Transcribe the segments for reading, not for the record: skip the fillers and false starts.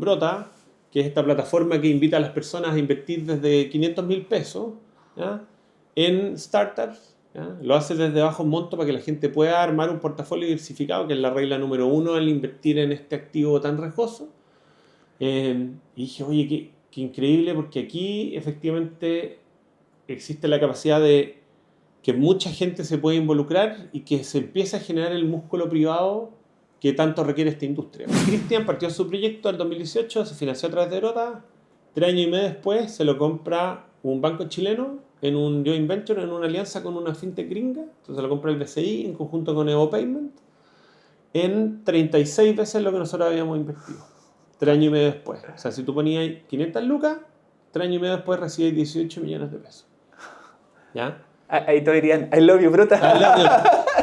Brota, que es esta plataforma que invita a las personas a invertir desde 500.000 pesos, ¿ya?, en startups, ¿ya? Lo hace desde bajo monto para que la gente pueda armar un portafolio diversificado, que es la regla número uno al invertir en este activo tan riesgoso. Y dije, oye, qué increíble, porque aquí efectivamente existe la capacidad de que mucha gente se puede involucrar y que se empiece a generar el músculo privado que tanto requiere esta industria. Cristian partió su proyecto en 2018, se financió a través de Brota. 3 años y medio después se lo compra un banco chileno en un joint venture, en una alianza con una fintech gringa. Entonces lo compra el BCI en conjunto con Evo Payment en 36 veces lo que nosotros habíamos invertido. 3 años y medio después. O sea, si tú ponías 500 lucas, 3 años y medio después recibes 18 millones de pesos. ¿Ya? Ahí todos dirían, I love you, Brota.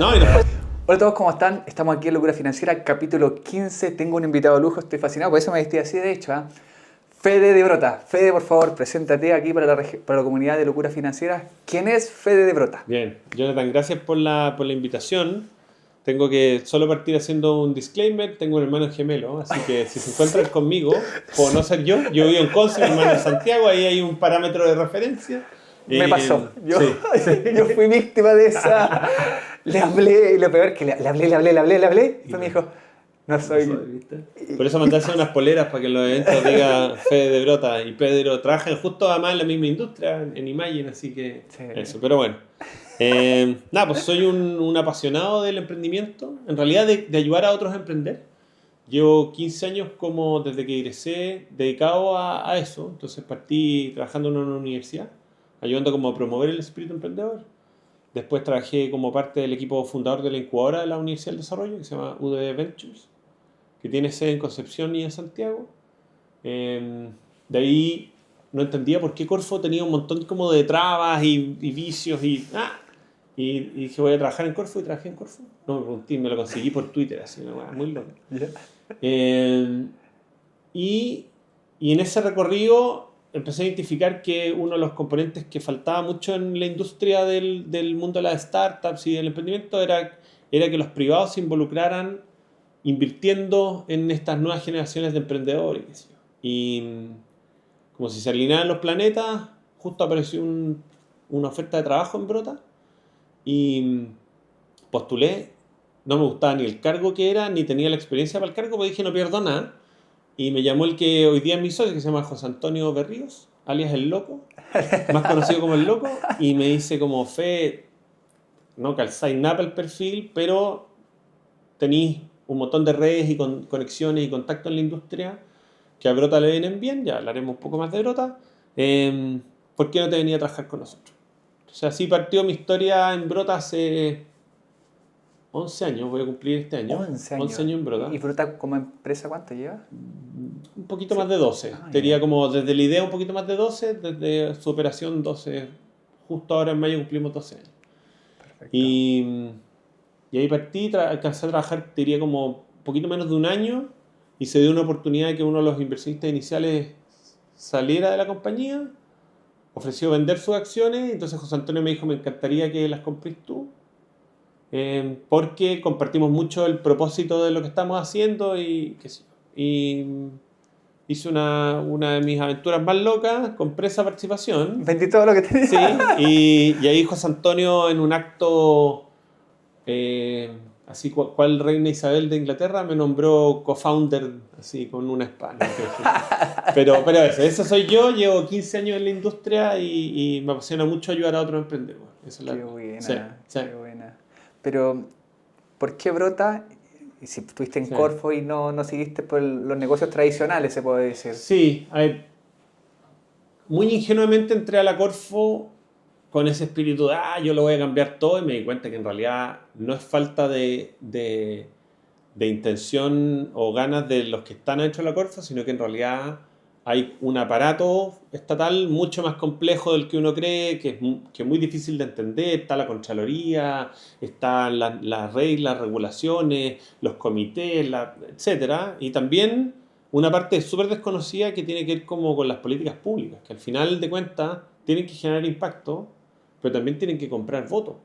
No, y después... Hola a todos, ¿cómo están? Estamos aquí en Locura Financiera, capítulo 15. Tengo un invitado de lujo, estoy fascinado, por eso me vestí así, de hecho. Fede de Brota. Fede, por favor, preséntate aquí para la comunidad de Locura Financiera. ¿Quién es Fede de Brota? Bien, Jonathan, gracias por la invitación. Tengo que solo partir haciendo un disclaimer. Tengo un hermano gemelo, así que si se encuentran conmigo, puedo no ser yo. Yo vivo en Conce, mi hermano en Santiago, ahí hay un parámetro de referencia. Me pasó. Yo Sí. fui víctima de esa. Le hablé, y lo peor es que le hablé. Y después me dijo, no soy... ¿Viste? Por eso mandé a hacer unas poleras para que en los eventos diga Fede de Brota y Pedro. Trabajan justo además en la misma industria, en Imagine, así que Sí. eso. Pero bueno. Nada, pues soy un apasionado del emprendimiento. En realidad de ayudar a otros a emprender. Llevo 15 años como desde que egresé dedicado a eso. Entonces partí trabajando en una universidad, ayudando como a promover el espíritu emprendedor. Después trabajé como parte del equipo fundador de la incubadora de la Universidad del Desarrollo, que se llama UDD Ventures, que tiene sede en Concepción y en Santiago. De ahí no entendía por qué Corfo tenía un montón como de trabas y vicios y dije, voy a trabajar en Corfo, y trabajé en Corfo. No me pregunté, me lo conseguí por Twitter, así, una cosa muy loca. Y en ese recorrido empecé a identificar que uno de los componentes que faltaba mucho en la industria del mundo de las startups y del emprendimiento era que los privados se involucraran invirtiendo en estas nuevas generaciones de emprendedores. ¿Qué sé yo? Y como si se alinearan los planetas, justo apareció una oferta de trabajo en Brota y postulé. No me gustaba ni el cargo que era, ni tenía la experiencia para el cargo, porque dije, no pierdo nada. Y me llamó el que hoy día es mi socio, que se llama José Antonio Berríos, alias El Loco, más conocido como El Loco, y me dice como, Fe, no calzáis nada el perfil, pero tenéis un montón de redes y conexiones y contactos en la industria que a Brota le vienen bien, ya hablaremos un poco más de Brota. ¿Por qué no te venía a trabajar con nosotros? Entonces así partió mi historia en Brota hace 11 años, voy a cumplir este año. 11 años. 11 años en Brota. ¿Y Brota como empresa cuánto lleva? Un poquito más de 12. Tenía como desde la idea un poquito más de 12, desde su operación 12. Justo ahora en mayo cumplimos 12 años. Perfecto. Y ahí partí, alcancé a trabajar, te diría como un poquito menos de un año, y se dio una oportunidad de que uno de los inversionistas iniciales saliera de la compañía, ofreció vender sus acciones, entonces José Antonio me dijo, me encantaría que las compres tú, porque compartimos mucho el propósito de lo que estamos haciendo y qué sé yo. Y hice una de mis aventuras más locas, compré esa participación. Vendí todo lo que tenía. Sí, y ahí José Antonio en un acto, así cual reina Isabel de Inglaterra, me nombró co-founder, así con una espada. Pero eso soy yo, llevo 15 años en la industria y me apasiona mucho ayudar a otros emprendedores. Qué buena, sí. Qué buena. Pero, ¿por qué Brota? Si estuviste en Sí. Corfo y no seguiste por los negocios tradicionales, se puede decir. Sí, a ver, muy ingenuamente entré a la Corfo con ese espíritu de, yo lo voy a cambiar todo, y me di cuenta que en realidad no es falta de intención o ganas de los que están dentro de la Corfo, sino que en realidad hay un aparato estatal mucho más complejo del que uno cree, que es muy difícil de entender. Está la Contraloría, están las reglas, regulaciones, los comités, etcétera. Y también una parte súper desconocida que tiene que ver como con las políticas públicas, que al final de cuentas tienen que generar impacto, pero también tienen que comprar votos.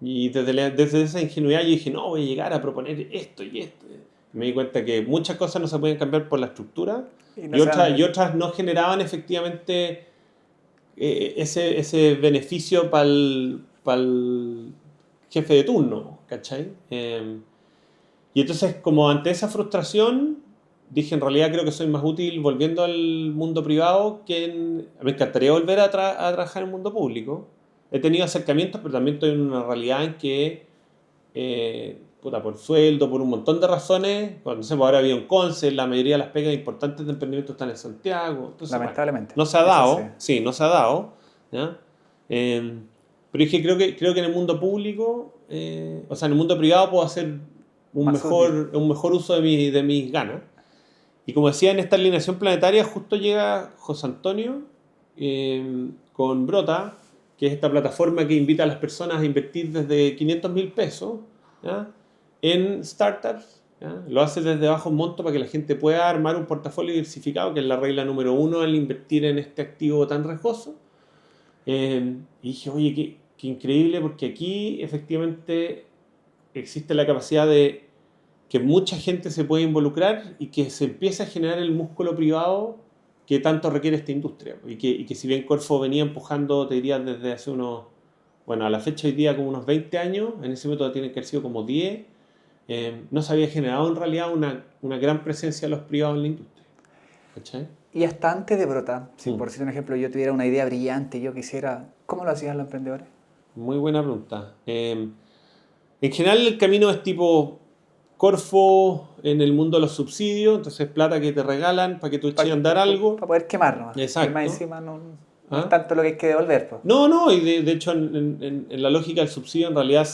Y desde esa ingenuidad yo dije, no, voy a llegar a proponer esto y esto. Me di cuenta que muchas cosas no se podían cambiar por la estructura Y y, no saben- otras no generaban efectivamente ese beneficio para el jefe de turno, ¿cachai? Y entonces, como ante esa frustración, dije, en realidad creo que soy más útil volviendo al mundo privado me encantaría volver a trabajar en el mundo público. He tenido acercamientos, pero también estoy en una realidad en que, puta, por sueldo, por un montón de razones, pues, no sé, pues ahora había un Conce, la mayoría de las pegas importantes de emprendimiento están en Santiago. Entonces, bueno, Lamentablemente. no se ha Eso sí. dado, sí, no se ha dado, ¿ya? Pero dije, creo que en el mundo público, o sea, en el mundo privado puedo hacer Más útil. un mejor uso de mis ganas. Y como decía, en esta alineación planetaria justo llega José Antonio con Brota, que es esta plataforma que invita a las personas a invertir desde 500.000 pesos, ¿ya? En startups. ¿Ya? Lo hace desde bajo monto para que la gente pueda armar un portafolio diversificado, que es la regla número uno al invertir en este activo tan riesgoso. Y dije, oye, qué increíble, porque aquí efectivamente existe la capacidad de que mucha gente se puede involucrar y que se empiece a generar el músculo privado que tanto requiere esta industria. Y que si bien Corfo venía empujando, te diría, desde hace bueno, a la fecha hoy día como unos 20 años, en ese momento tiene que haber sido como 10, no se había generado en realidad una gran presencia de los privados en la industria. ¿Cachai? Y hasta antes de Brota, si Mm. por decir un ejemplo yo tuviera una idea brillante y yo quisiera, ¿cómo lo hacían los emprendedores? Muy buena pregunta. En general el camino es tipo Corfo en el mundo de los subsidios, entonces plata que te regalan para que tú eches a Para andar algo. poder quemar nomás. Y más Exacto. encima no es ¿Ah? tanto lo que hay que devolver, pues. No, no, y de hecho en la lógica del subsidio en realidad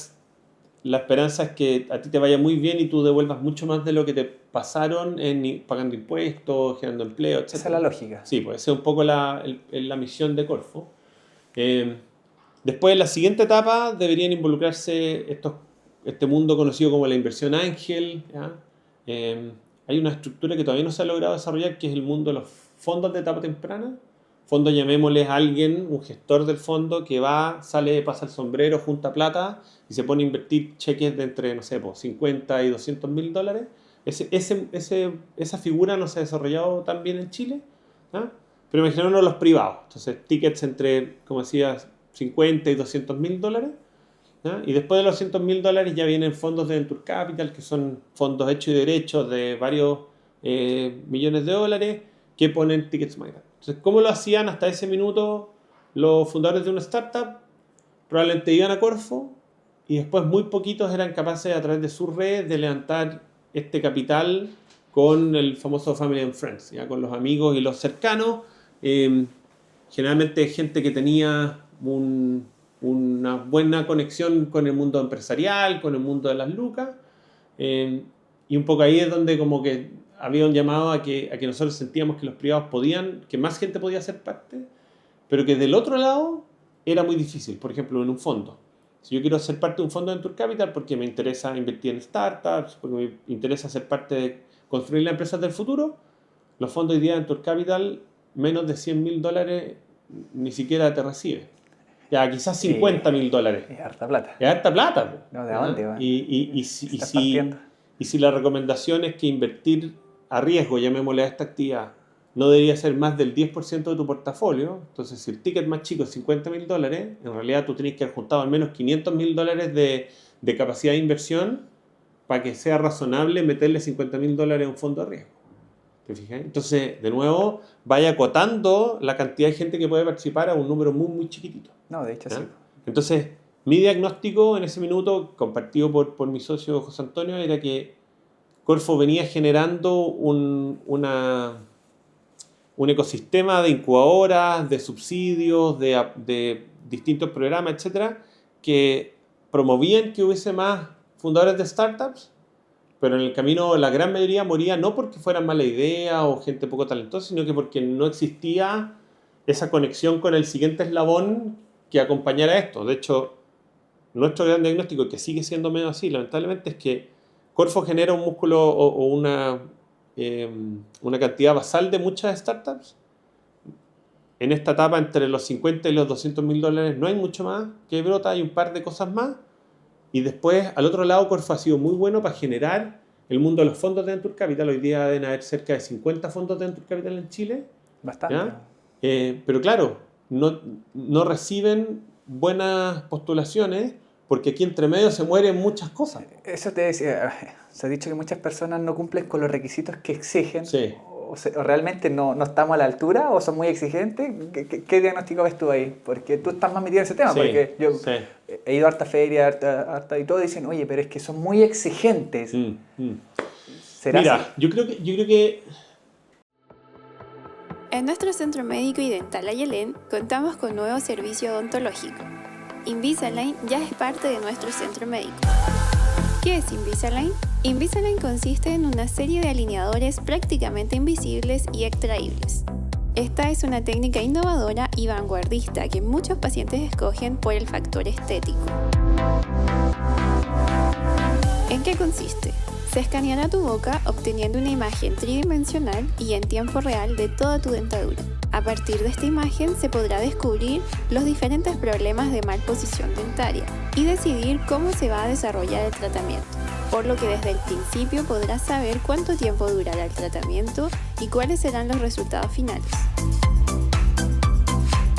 la esperanza es que a ti te vaya muy bien y tú devuelvas mucho más de lo que te pasaron pagando impuestos, generando empleo, Esa es etc. la lógica. Sí, pues esa es un poco la misión de Corfo. Eh, Después, en la siguiente etapa, deberían involucrarse este mundo conocido como la inversión ángel. ¿Ya? Hay una estructura que todavía no se ha logrado desarrollar, que es el mundo de los fondos de etapa temprana. Fondo, llamémosle a alguien, un gestor del fondo, que sale, pasa el sombrero, junta plata y se pone a invertir cheques de entre, no sé, pues, 50 y 200.000 dólares. Esa figura no se ha desarrollado tan bien en Chile, ¿ah? Pero imaginaron los privados. Entonces, tickets entre, como decías, 50 y 200.000 dólares. ¿Ya? Y después de los 200.000 dólares ya vienen fondos de Venture Capital, que son fondos hechos y derechos de varios millones de dólares, que ponen tickets más grandes. Entonces, ¿cómo lo hacían hasta ese minuto los fundadores de una startup? Probablemente iban a Corfo y después muy poquitos eran capaces a través de su red de levantar este capital con el famoso Family and Friends, ¿ya? Con los amigos y los cercanos. Eh, Generalmente gente que tenía una buena conexión con el mundo empresarial, con el mundo de las lucas, y un poco ahí es donde como que había un llamado a que nosotros sentíamos que los privados podían, que más gente podía ser parte, pero que del otro lado era muy difícil. Por ejemplo, en un fondo. Si yo quiero ser parte de un fondo de Venture Capital porque me interesa invertir en startups, porque me interesa ser parte de construir las empresas del futuro, los fondos hoy día de Venture Capital, menos de 100.000 dólares ni siquiera te recibe. Ya, quizás 50.000 dólares. Es harta plata. Es harta plata, po. No, ¿de dónde, ¿Ah? va? Y Estás partiendo. si la recomendación es que invertir a riesgo, llamémosle a esta actividad, no debería ser más del 10% de tu portafolio, entonces si el ticket más chico es 50.000 dólares, en realidad tú tienes que haber juntado al menos 500.000 dólares de capacidad de inversión para que sea razonable meterle 50.000 dólares a un fondo de riesgo. ¿Te fijas? Entonces, de nuevo, vaya acotando la cantidad de gente que puede participar a un número muy, muy chiquitito. No, de hecho ¿Ya? sí. Entonces, mi diagnóstico en ese minuto, compartido por mi socio José Antonio, era que Corfo venía generando un ecosistema de incubadoras, de subsidios, de distintos programas, etcétera, que promovían que hubiese más fundadores de startups, pero en el camino la gran mayoría moría no porque fueran mala idea o gente poco talentosa, sino que porque no existía esa conexión con el siguiente eslabón que acompañara esto. De hecho, nuestro gran diagnóstico, que sigue siendo medio así, lamentablemente, es que Corfo genera un músculo o una cantidad basal de muchas startups. En esta etapa, entre los 50 y los 200.000 dólares, no hay mucho más que Brota, hay un par de cosas más. Y después, al otro lado, Corfo ha sido muy bueno para generar el mundo de los fondos de Venture Capital. Hoy día deben haber cerca de 50 fondos de Venture Capital en Chile. Bastante. ¿Ya? Pero claro, no reciben buenas postulaciones porque aquí entre medio se mueren muchas cosas. Eso te decía, se ha dicho que muchas personas no cumplen con los requisitos que exigen. Sí. O realmente no estamos a la altura o son muy exigentes. ¿Qué diagnóstico ves tú ahí? Porque tú estás más metido en ese tema. Sí, Porque yo sí. he ido a harta feria, harta y todo, dicen, oye, pero es que son muy exigentes. ¿Será Mira, así? yo creo que En nuestro Centro Médico y Dental Ayelén contamos con nuevo servicio odontológico. Invisalign ya es parte de nuestro centro médico. ¿Qué es Invisalign? Invisalign consiste en una serie de alineadores prácticamente invisibles y extraíbles. Esta es una técnica innovadora y vanguardista que muchos pacientes escogen por el factor estético. ¿En qué consiste? Se escaneará tu boca obteniendo una imagen tridimensional y en tiempo real de toda tu dentadura. A partir de esta imagen se podrá descubrir los diferentes problemas de malposición dentaria y decidir cómo se va a desarrollar el tratamiento, por lo que desde el principio podrás saber cuánto tiempo durará el tratamiento y cuáles serán los resultados finales.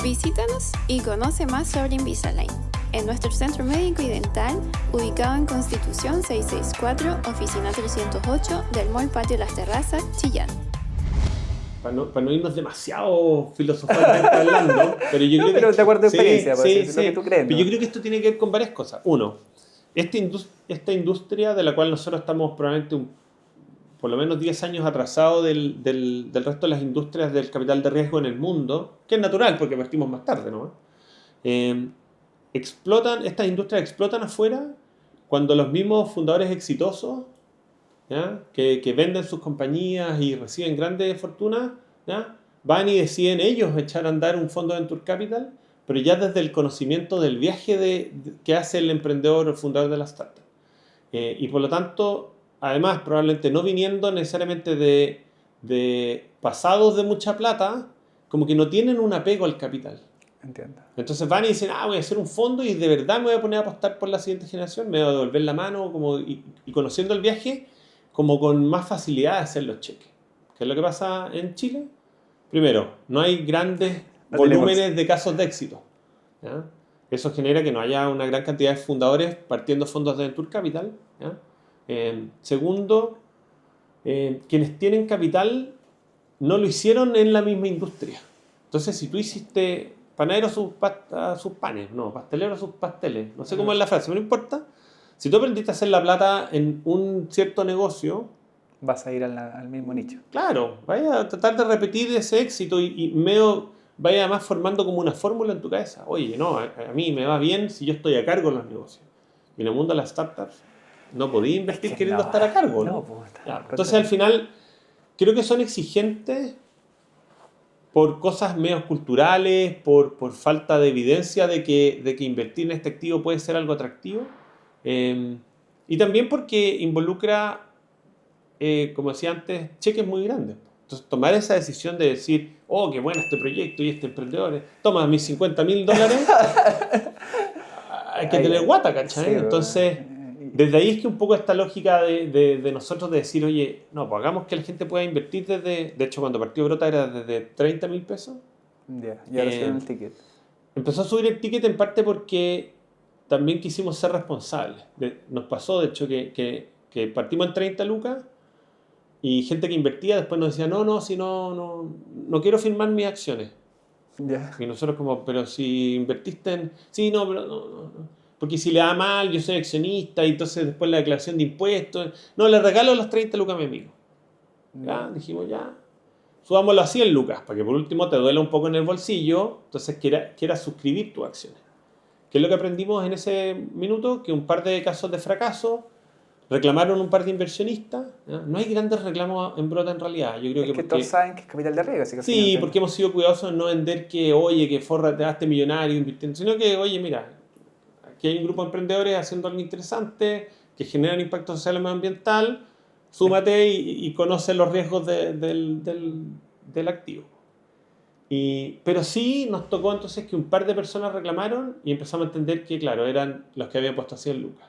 Visítanos y conoce más sobre Invisalign en nuestro centro médico y dental, ubicado en Constitución 664, oficina 308 del Mall Patio Las Terrazas, Chillán. para no irnos demasiado filosofalmente hablando, pero yo creo pero que... de acuerdo a experiencia, sí, pues, sí, es lo que tú crees, ¿no? Pero yo creo que esto tiene que ver con varias cosas. Uno, esta industria de la cual nosotros estamos probablemente por lo menos 10 años atrasados del resto de las industrias del capital de riesgo en el mundo, que es natural porque partimos más tarde, ¿no? Estas industrias explotan afuera cuando los mismos fundadores exitosos, ¿ya? Que venden sus compañías y reciben grandes fortunas, ¿ya? Van y deciden ellos echar a andar un fondo de Venture Capital, pero ya desde el conocimiento del viaje que hace el emprendedor o el fundador de la startup. Y por lo tanto, además, probablemente no viniendo necesariamente de pasados de mucha plata, como que no tienen un apego al capital. Entiendo. Entonces van y dicen, voy a hacer un fondo y de verdad me voy a poner a apostar por la siguiente generación, me voy a devolver la mano y conociendo el viaje, como con más facilidad de hacer los cheques. ¿Qué es lo que pasa en Chile? Primero, no hay grandes volúmenes de casos de éxito, ¿ya? Eso genera que no haya una gran cantidad de fundadores partiendo fondos de Venture Capital, ¿ya? Segundo, quienes tienen capital no lo hicieron en la misma industria. Entonces, si tú hiciste panadero sus panes, no, pastelero sus pasteles, no sé cómo es la frase, no importa. Si tú aprendiste a hacer la plata en un cierto negocio, vas a ir al mismo nicho. Claro, vaya a tratar de repetir ese éxito y medio vaya además formando como una fórmula en tu cabeza. Oye, no, a mí me va bien si yo estoy a cargo de los negocios. Y en el mundo de las startups no podía invertir queriendo estar a cargo, ¿no? Entonces al final creo que son exigentes por cosas medio culturales, por falta de evidencia de que invertir en este activo puede ser algo atractivo. Y también porque involucra, como decía antes, cheques muy grandes. Entonces, tomar esa decisión de decir, qué bueno este proyecto y este emprendedor, toma mis $50,000, hay que tener guata, ¿cachai? Sí, entonces, desde ahí es que un poco esta lógica de nosotros de decir, oye, no, pues hagamos que la gente pueda invertir de hecho, cuando partió Brota era desde $30,000. Ya ahora subieron el ticket. Empezó a subir el ticket en parte porque también quisimos ser responsables. Nos pasó, de hecho, que partimos en 30 lucas y gente que invertía después nos decía, no quiero firmar mis acciones. Ya. Y nosotros como, pero si invertiste en... Sí, no, pero no. Porque si le da mal, yo soy accionista y entonces después la declaración de impuestos... No, le regalo los 30 lucas a mi amigo. Ya, dijimos ya. Subámoslo a 100 lucas, para que por último te duela un poco en el bolsillo, entonces quieras suscribir tus acciones. ¿Qué es lo que aprendimos en ese minuto? Que un par de casos de fracaso reclamaron un par de inversionistas. ¿Ya? No hay grandes reclamos en Brota en realidad. Yo creo que todos saben que es capital de riesgo. Así que sí, porque hemos sido cuidadosos en no vender que forra, te haste millonario invirtiendo, sino que, oye, mira, aquí hay un grupo de emprendedores haciendo algo interesante, que generan impacto social y medioambiental, súmate y conoce los riesgos del activo. Pero sí nos tocó entonces que un par de personas reclamaron y empezamos a entender que, claro, eran los que habían puesto 100 lucas.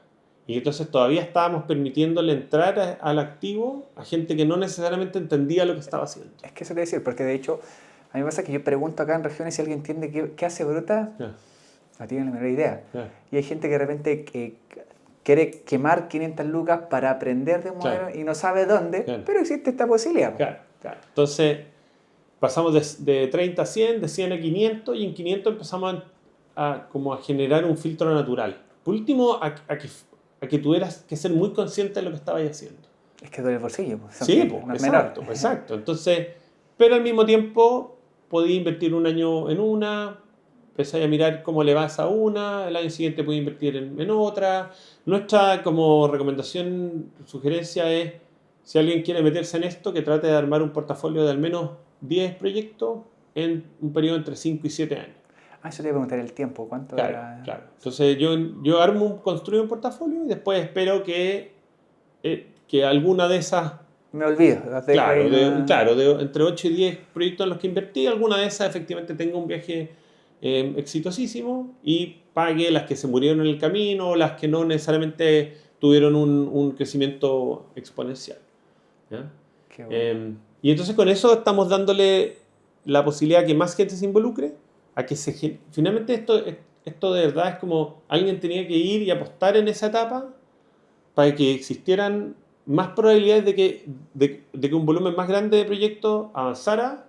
Y entonces todavía estábamos permitiéndole entrar al activo a gente que no necesariamente entendía lo que estaba haciendo. Es que eso te voy a decir, porque de hecho, a mí me pasa que yo pregunto acá en regiones si alguien entiende qué hace Bruta, Ya, no tienen la menor idea. ya. Y hay gente que de repente quiere quemar 500 lucas para aprender de un modelo Claro. y no sabe dónde, Claro. pero existe esta posibilidad. Claro, claro. Entonces pasamos de 30 a 100, de 100 a 500 y en 500 empezamos como a generar un filtro natural. Por último, a que tuvieras que ser muy consciente de lo que estabas haciendo. Es que duele el bolsillo, pues, son Sí, tiempos, pues, no es exacto, menor. exacto. Entonces, pero al mismo tiempo podía invertir un año en una, empecé a mirar cómo le vas a una, el año siguiente podía invertir en otra. Nuestra como recomendación, sugerencia es, si alguien quiere meterse en esto, que trate de armar un portafolio de al menos 10 proyectos en un periodo entre 5 y 7 años. Eso te iba a preguntar el tiempo, ¿cuánto Claro, era? claro. Entonces yo construyo un portafolio y después espero que alguna de esas, Me olvido. claro, entre 8 y 10 proyectos en los que invertí, alguna de esas efectivamente tenga un viaje exitosísimo y pague las que se murieron en el camino o las que no necesariamente tuvieron un crecimiento exponencial. ¿Ya? Qué bueno. Y entonces con eso estamos dándole la posibilidad a que más gente se involucre, a que finalmente esto de verdad es como alguien tenía que ir y apostar en esa etapa para que existieran más probabilidades de que un volumen más grande de proyectos avanzara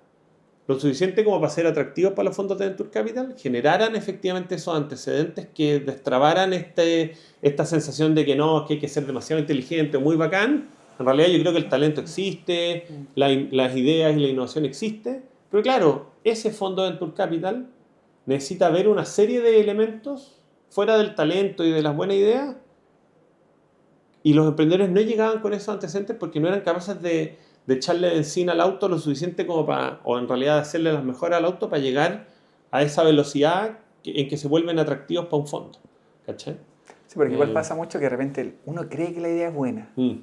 lo suficiente como para ser atractivos para los fondos de Venture Capital, generaran efectivamente esos antecedentes que destrabaran esta sensación de que no, que hay que ser demasiado inteligente o muy bacán. En realidad yo creo que el talento existe, las ideas y la innovación existe, pero claro, ese fondo de Venture Capital necesita ver una serie de elementos fuera del talento y de las buenas ideas, y los emprendedores no llegaban con esos antecedentes porque no eran capaces de echarle benzina al auto lo suficiente como para, o en realidad hacerle las mejoras al auto para llegar a esa velocidad en que se vuelven atractivos para un fondo. ¿Cachai? Sí, porque igual pasa mucho que de repente uno cree que la idea es buena, Mm,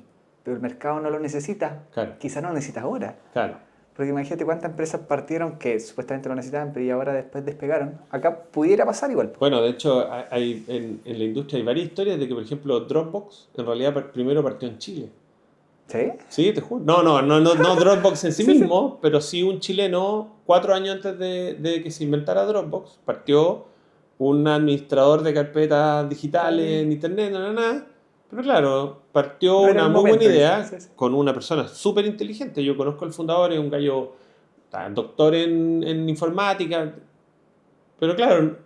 pero el mercado no lo necesita. claro, Quizá no lo necesita ahora. claro. Porque imagínate cuántas empresas partieron que supuestamente lo necesitaban, pero y ahora después despegaron. Acá pudiera pasar igual. Bueno, de hecho, en la industria hay varias historias de que, por ejemplo, Dropbox en realidad primero partió en Chile. ¿Sí? Sí, te juro. No Dropbox en sí Sí, sí. mismo, pero sí un chileno, 4 años antes de que se inventara Dropbox, partió un administrador de carpetas digitales en internet, pero claro, partió No era una el muy buena momento, idea sí, sí. con una persona súper inteligente. Yo conozco al fundador, es un gallo, doctor en informática, pero claro,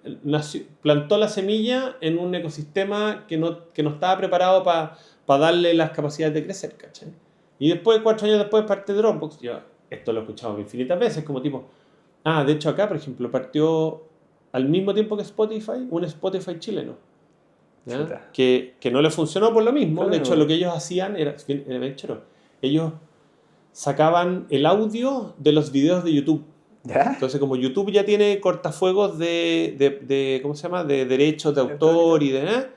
plantó la semilla en un ecosistema que no estaba preparado para darle las capacidades de crecer, ¿cachai? Y después, 4 años después, parte Dropbox. Yo esto lo he escuchado infinitas veces, como tipo, de hecho acá, por ejemplo, partió al mismo tiempo que Spotify, un Spotify chileno, ¿ya? Chuta. Que no le funcionó por lo mismo. Claro. De hecho, lo que ellos hacían era bien choro. Ellos sacaban el audio de los videos de YouTube. ¿Ya? Entonces, como YouTube ya tiene cortafuegos ¿cómo se llama? De derechos de autor y ellos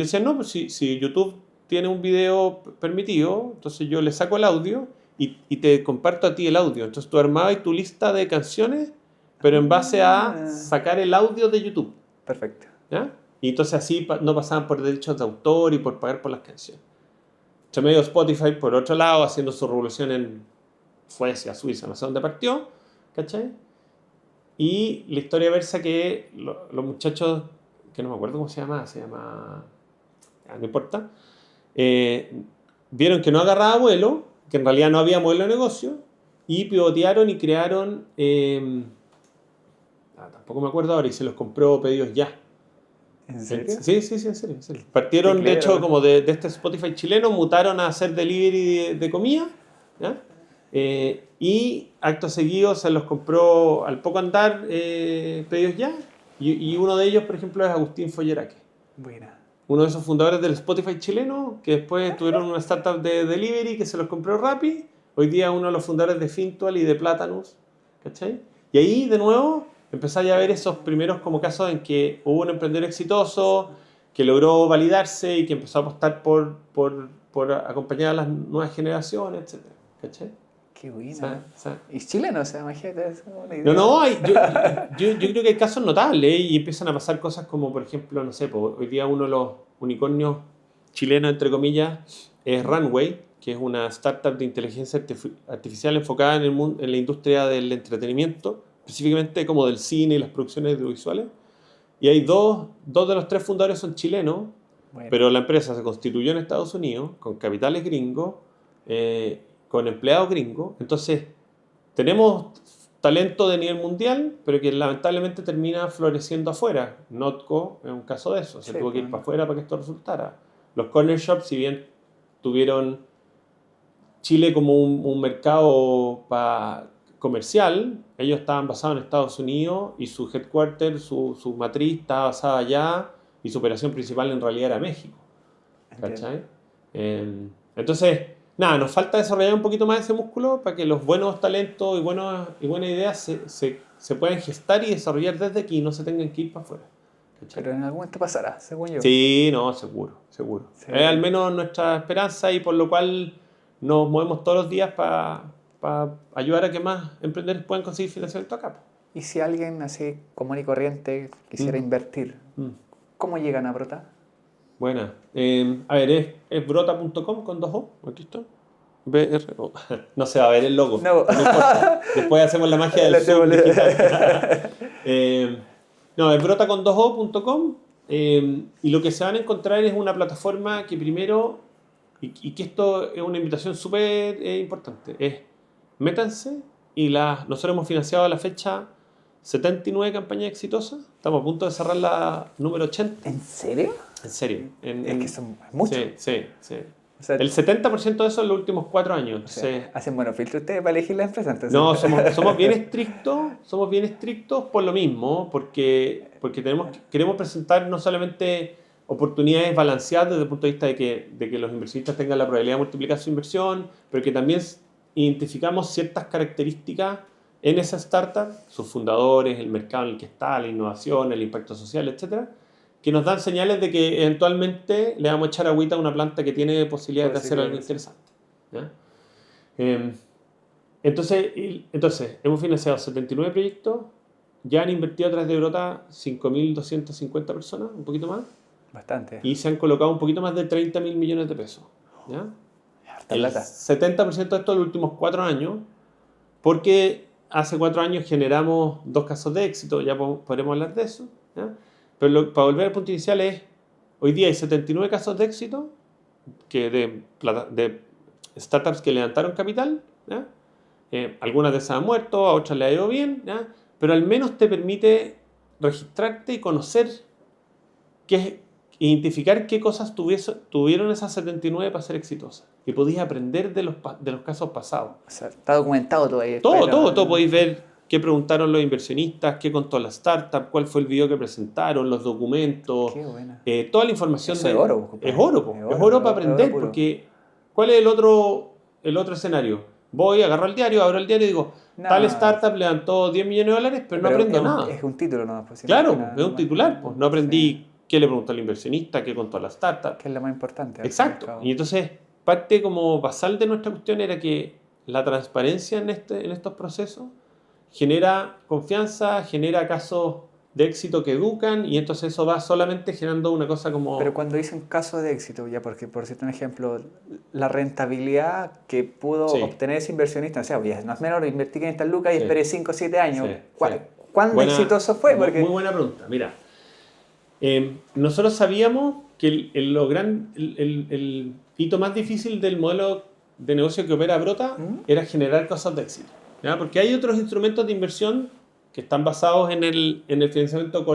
decían, no, pues si YouTube tiene un video permitido, entonces yo le saco el audio y te comparto a ti el audio. Entonces tú armabas tu lista de canciones, pero en base a sacar el audio de YouTube. Perfecto. ¿Ya? Y entonces así no pasaban por derechos de autor y por pagar por las canciones. Entre medio Spotify, por otro lado, haciendo su revolución en Suecia, Suiza, no sé dónde partió, ¿cachai? Y la historia versa que los muchachos, que no me acuerdo cómo se llama, no importa, vieron que no agarraba vuelo, que en realidad no había modelo de negocio, y pivotearon y crearon, tampoco me acuerdo ahora, y se los compró Pedidos Ya. ¿En serio? Sí, en serio. Partieron, de hecho, como de este Spotify chileno, mutaron a hacer delivery de comida, ¿ya? Y acto seguido se los compró al poco andar Pedidos Ya, y uno de ellos, por ejemplo, es Agustín Folleraque, Buena. uno de esos fundadores del Spotify chileno, que después tuvieron una startup de delivery que se los compró Rappi, hoy día uno de los fundadores de Fintual y de Platanus, ¿cachai? Y ahí, de nuevo, empezáis a ver esos primeros como casos en que hubo un emprendedor exitoso que logró validarse y que empezó a apostar por acompañar a las nuevas generaciones, etc. ¿Cachai? Qué buena. O sea, Y chileno, o sea, imagínate. Es una idea. yo creo que hay casos notables y empiezan a pasar cosas como, por ejemplo, no sé, hoy día uno de los unicornios chileno, entre comillas, es Runway, que es una startup de inteligencia artificial enfocada en, en la industria del entretenimiento, específicamente como del cine y las producciones audiovisuales. Y hay dos de los tres fundadores son chilenos, Bueno. pero la empresa se constituyó en Estados Unidos, con capitales gringos, con empleados gringos. Entonces, tenemos talento de nivel mundial, pero que lamentablemente termina floreciendo afuera. Notco es un caso de eso, se Sí, tuvo que ir bueno. para afuera para que esto resultara. Los corner shops, si bien tuvieron Chile como un mercado comercial, ellos estaban basados en Estados Unidos y su headquarter, su matriz estaba basada allá y su operación principal en realidad era México. ¿Cachai? Entonces, nada, nos falta desarrollar un poquito más ese músculo para que los buenos talentos y buenas ideas se puedan gestar y desarrollar desde aquí y no se tengan que ir para afuera. ¿Cachai? Pero en algún momento pasará, según yo. Sí, no, seguro. Sí. Es al menos nuestra esperanza y por lo cual nos movemos todos los días para ayudar a que más emprendedores puedan conseguir financiamiento acá. Y si alguien así común y corriente quisiera invertir, ¿cómo llegan a Brota? Buena. A ver, es brota.com con 2 O. Aquí está. BRO. No se va a ver el logo. No. importa. Después hacemos la magia del Zoom digital. No, es brota con 2O.com. Y lo que se van a encontrar es una plataforma que primero, y que esto es una invitación súper importante, es métanse y nosotros hemos financiado a la fecha 79 campañas exitosas. Estamos a punto de cerrar la número 80. ¿En serio? En serio. Es que son muchos. Sí. O sea, El 70% de eso en los últimos 4 años. o sea, hacen buenos filtros ustedes para elegir la empresa. Entonces. No, somos bien estrictos por lo mismo, porque queremos presentar no solamente oportunidades balanceadas desde el punto de vista de que los inversionistas tengan la probabilidad de multiplicar su inversión, pero que también identificamos ciertas características en esa startup, sus fundadores, el mercado en el que está, la innovación, el impacto social, etcétera, que nos dan señales de que eventualmente le vamos a echar agüita a una planta que tiene posibilidades de hacer algo interesante. ¿Ya? Entonces, hemos financiado 79 proyectos, ya han invertido a través de Brota 5.250 personas, un poquito más, Bastante. y se han colocado un poquito más de 30.000 millones de pesos. ¿Ya? Harta El plata. 70% de esto en los últimos 4 años, porque hace 4 años generamos 2 casos de éxito, ya podremos hablar de eso. ¿Ya? Pero para volver al punto inicial hoy día hay 79 casos de éxito de startups que levantaron capital, ¿ya? Algunas de esas han muerto, a otras le ha ido bien, ¿ya? Pero al menos te permite registrarte y conocer, identificar qué cosas tuvieron esas 79 para ser exitosas. Y podéis aprender de los casos pasados. O sea, está documentado todo ahí. Todo podéis ver qué preguntaron los inversionistas, qué contó la startup, cuál fue el video que presentaron, los documentos, Qué buena. toda la información. Eso es oro, compadre. Es oro para aprender, puro. porque ¿cuál es el otro escenario? Voy, agarro el diario, abro el diario y digo, No. tal startup levantó 10 millones de dólares, pero no aprendo nada. Es un título, ¿no? Pues, Claro, nada, es un más titular, que- pues no aprendí Sí, qué le preguntó al inversionista, qué contó la startup. que es lo más importante. al Exacto. fin y al cabo. Y entonces, parte como basal de nuestra cuestión era que la transparencia en estos procesos genera confianza, genera casos de éxito que educan, y entonces eso va solamente generando una cosa como... Pero cuando dicen caso de éxito, ya porque por cierto un ejemplo, la rentabilidad que pudo Sí. obtener ese inversionista, o sea, ya no es menor, invertí 500 lucas y Sí. esperé 5 o 7 años. Sí, sí. ¿Cuán exitoso fue? Porque Muy buena pregunta. Mira, nosotros sabíamos que el hito más difícil del modelo de negocio que opera Brota era generar casos de éxito. ¿Ya? Porque hay otros instrumentos de inversión que están basados en el financiamiento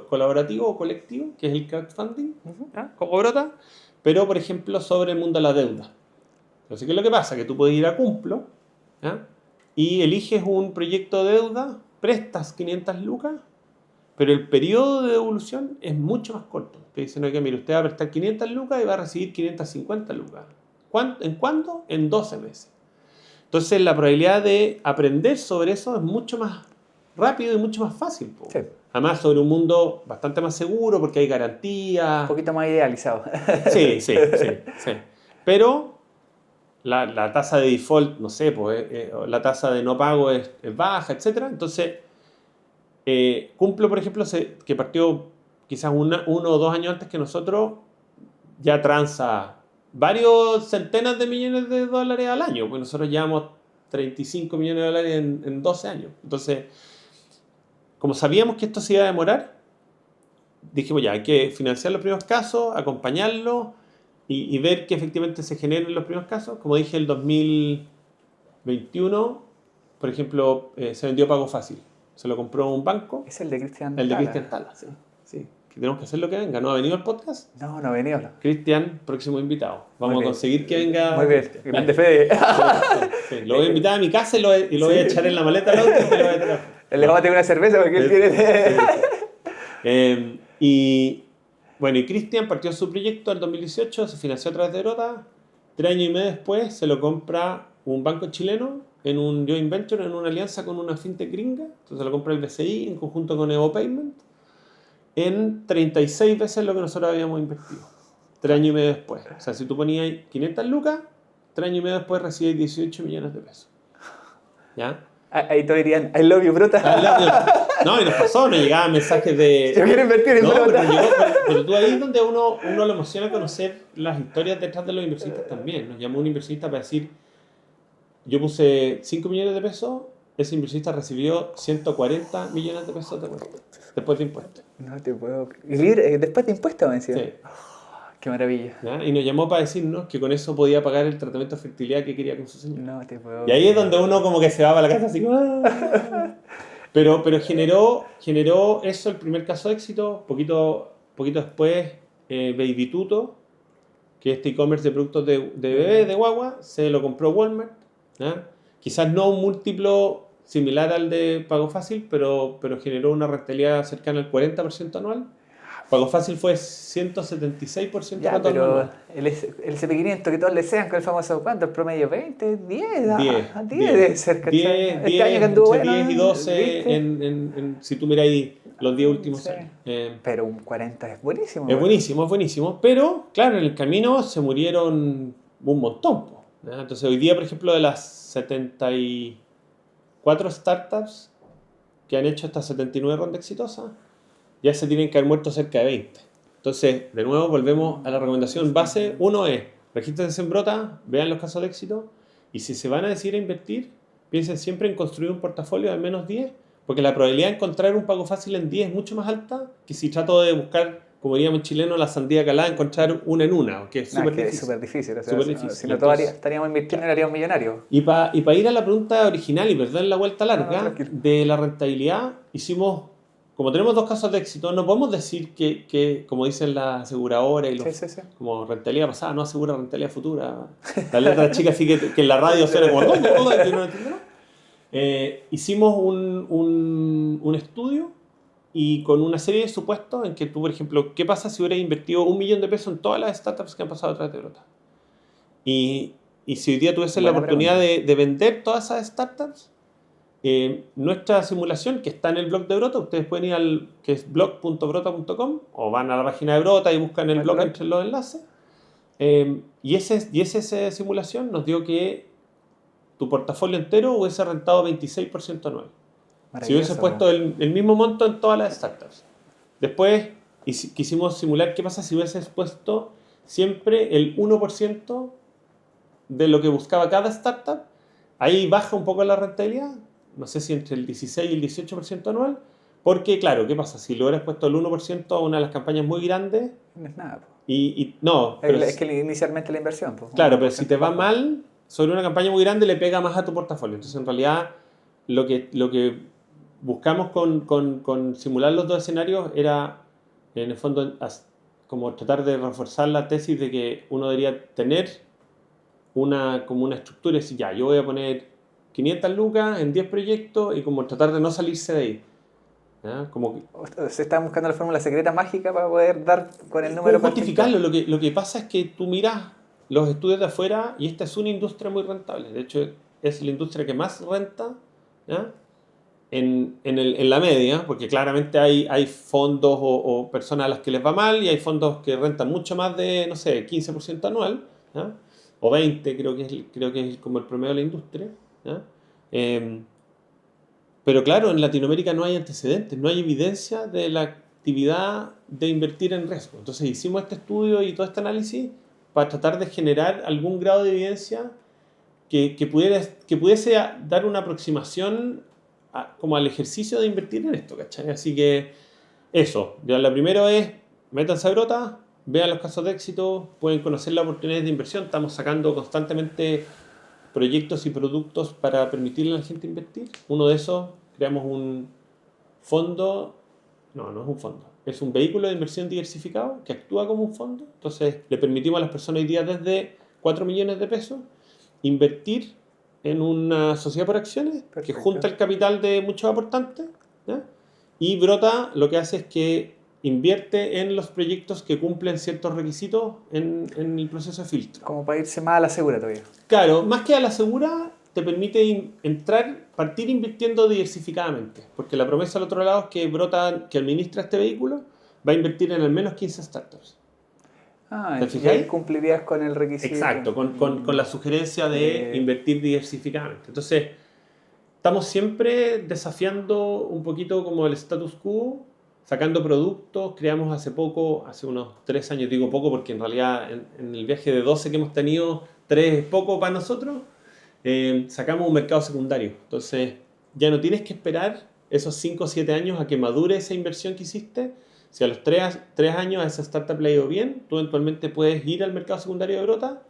colaborativo o colectivo, que es el crowdfunding, ¿ya? Como Brota, pero por ejemplo sobre el mundo de la deuda. Entonces, ¿qué es lo que pasa? Que tú puedes ir a Cumplo, ¿ya? Y eliges un proyecto de deuda, prestas 500 lucas, pero el periodo de devolución es mucho más corto. Te dicen, oye, mire, usted va a prestar 500 lucas y va a recibir 550 lucas. ¿En cuándo? En 12 meses. Entonces, la probabilidad de aprender sobre eso es mucho más rápido y mucho más fácil. Sí. Además, sobre un mundo bastante más seguro porque hay garantías. un poquito más idealizado. Sí. Pero la tasa de default, no sé, la tasa de no pago es baja, etc. Entonces, Cumplo, por ejemplo, que partió quizás 1 o 2 años antes que nosotros, ya transa varios centenas de millones de dólares al año, pues nosotros llevamos 35 millones de dólares en 12 años. Entonces, como sabíamos que esto se iba a demorar, dijimos ya, hay que financiar los primeros casos, acompañarlos y ver que efectivamente se generen los primeros casos. Como dije, el 2021, por ejemplo, se vendió Pago Fácil. Se lo compró un banco. Es el de Cristian El de Tala. Cristian Tala, sí. Sí. Que tenemos que hacer lo que venga. ¿No ha venido al podcast? No, no venía. No. Cristian, próximo invitado. Vamos Muy a bien. conseguir que venga. Muy bien, Cristian. grande Fede. Sí, lo voy a invitar a mi casa y lo voy a echar en la maleta al auto y me lo voy a traer. Le vamos a tener una cerveza porque él tiene... Y bueno, y Cristian partió su proyecto en 2018, se financió a través de Brota. 3 años y medio después se lo compra un banco chileno en un joint venture, en una alianza con una fintech gringa. Entonces lo compra el BCI en conjunto con Evo Payment en 36 veces lo que nosotros habíamos invertido. 3 años y medio después. O sea, si tú ponías 500 lucas, 3 años y medio después recibes 18 millones de pesos. ¿Ya? Ahí todos dirían, I love you, Brota. No, y nos pasó, nos llegaban mensajes de... Yo quiero invertir en No, Brota. pero tú ahí es donde uno lo emociona conocer las historias detrás de los inversionistas también. Nos llamó un inversionista para decir, yo puse 5 millones de pesos, ese inversionista recibió 140 millones de pesos de vuelta, después de impuestos. No te puedo creer. Después de impuestos, me decía. Sí. Qué maravilla. ¿Ya? Y nos llamó para decirnos que con eso podía pagar el tratamiento de fertilidad que quería con su señora. No te puedo Y ahí es donde uno como que se va para la casa así como... "Ah". Pero generó eso el primer caso de éxito. Poquito después, Baby Tuto, que es este e-commerce de productos de bebé, de guagua, se lo compró Walmart. ¿Ya? Quizás no un múltiplo similar al de Pago Fácil, pero generó una rentabilidad cercana al 40% anual. Pago Fácil fue 176% Ya, retorno pero anual. el CP500 que todos le sean con el famoso, ¿cuánto? ¿El promedio? ¿20? ¿10? 10 10 debe ser, ¿cachai? 10, Este año que anduvo entre bueno, 10 y 12 ¿viste? si tú miras ahí los 10 últimos Sí. años. Pero un 40 es buenísimo. Es buenísimo, pero claro, en el camino se murieron un montón. Po, ¿ya? Entonces hoy día, por ejemplo, de las 74 startups que han hecho estas 79 rondas exitosas, ya se tienen que haber muerto cerca de 20. Entonces, de nuevo, volvemos a la recomendación base. Uno es, regístrense en Brota, vean los casos de éxito, y si se van a decidir a invertir, piensen siempre en construir un portafolio de al menos 10, porque la probabilidad de encontrar un Pago Fácil en 10 es mucho más alta que si trato de buscar, como diríamos en chileno, la sandía calada, encontrar una en una, que es súper difícil. Es súper difícil. O sea, Súper difícil. Si no, todos Entonces, estaríamos invirtiendo y haríamos millonarios. y para ir a la pregunta original y perder la vuelta larga tranquilo. de la rentabilidad, como tenemos 2 casos de éxito, no podemos decir que como dicen las aseguradoras y los, Sí. como rentabilidad pasada no asegura rentabilidad futura. La letra chica así que en la radio suena como todo, que no entiendo, ¿no? Hicimos un estudio y con una serie de supuestos en que tú, por ejemplo, ¿qué pasa si hubieras invertido $1 millón en todas las startups que han pasado a través de Brota? Y si hoy día tuvieses la Buena oportunidad pregunta. de vender todas esas startups, nuestra simulación, que está en el blog de Brota, ustedes pueden ir que es blog.brota.com, o van a la página de Brota y buscan el blog entre los enlaces. Y esa simulación nos dio que tu portafolio entero hubiese rentado 26% anual. Si hubiese puesto el mismo monto en todas las startups. Después quisimos simular qué pasa si hubieses puesto siempre el 1% de lo que buscaba cada startup. Ahí baja un poco la rentabilidad, no sé si entre el 16 y el 18% anual, porque claro, ¿qué pasa? Si le hubieras puesto el 1% a una de las campañas muy grandes, No es nada. Po. no, pero Es que inicialmente la inversión. Po. claro, pero si te va mal, sobre una campaña muy grande le pega más a tu portafolio. Entonces, en realidad, lo que buscamos con simular los 2 escenarios era, en el fondo, como tratar de reforzar la tesis de que uno debería tener como una estructura y decir, ya, yo voy a poner 500 lucas en 10 proyectos y como tratar de no salirse de ahí. ¿Ya? Como Se está buscando la fórmula secreta mágica para poder dar con el número ¿cómo cuantificarlo? Lo que pasa es que tú miras los estudios de afuera y esta es una industria muy rentable. De hecho, es la industria que más renta, ¿ya? En la media, porque claramente hay fondos o personas a las que les va mal y hay fondos que rentan mucho más de, no sé, 15% anual, ¿ya? O 20%, creo que es como el promedio de la industria, ¿ya? Pero claro, en Latinoamérica no hay antecedentes, no hay evidencia de actividad de invertir en riesgo. Entonces hicimos este estudio y todo este análisis para tratar de generar algún grado de evidencia que pudiese dar una aproximación como al ejercicio de invertir en esto, ¿cachai? Así que eso, ya lo primero es, métanse a Brota, vean los casos de éxito, pueden conocer las oportunidades de inversión, estamos sacando constantemente proyectos y productos para permitirle a la gente invertir. Uno de esos, creamos un fondo, no es un fondo, es un vehículo de inversión diversificado que actúa como un fondo. Entonces le permitimos a las personas hoy día desde 4 millones de pesos invertir en una sociedad por acciones. Perfecto. Que junta el capital de muchos aportantes, ¿ya? Y Brota lo que hace es que invierte en los proyectos que cumplen ciertos requisitos en el proceso de filtro. Como para irse más a la segura todavía. Claro, más que a la segura, te permite partir invirtiendo diversificadamente. Porque la promesa al otro lado es que Brota, que administra este vehículo, va a invertir en al menos 15 startups. Y ahí cumplirías con el requisito. Exacto, con la sugerencia de invertir diversificadamente. Entonces, estamos siempre desafiando un poquito como el status quo, sacando productos. Creamos hace unos 3 años, digo poco porque en realidad en el viaje de 12 que hemos tenido, 3 es poco para nosotros, sacamos un mercado secundario. Entonces, ya no tienes que esperar esos 5 o 7 años a que madure esa inversión que hiciste. Si a los 3 años a esa startup le ha ido bien, tú eventualmente puedes ir al mercado secundario de Brota,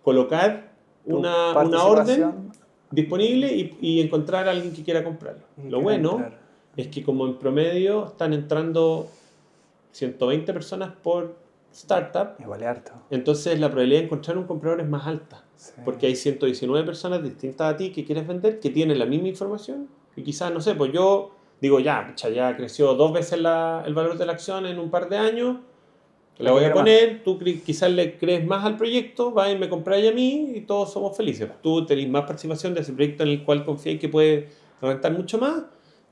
colocar una orden disponible y encontrar a alguien que quiera comprarlo. Lo bueno es que como en promedio están entrando 120 personas por startup, igual es harto. Entonces la probabilidad de encontrar un comprador es más alta, porque hay 119 personas distintas a ti que quieres vender, que tienen la misma información, y quizás, no sé, pues yo digo, ya creció 2 veces el valor de la acción en un par de años, te la voy a poner, tú quizás le crees más al proyecto, vas y me compráis a mí y todos somos felices. Tú tenés más participación de ese proyecto en el cual confiáis que puede rentar mucho más,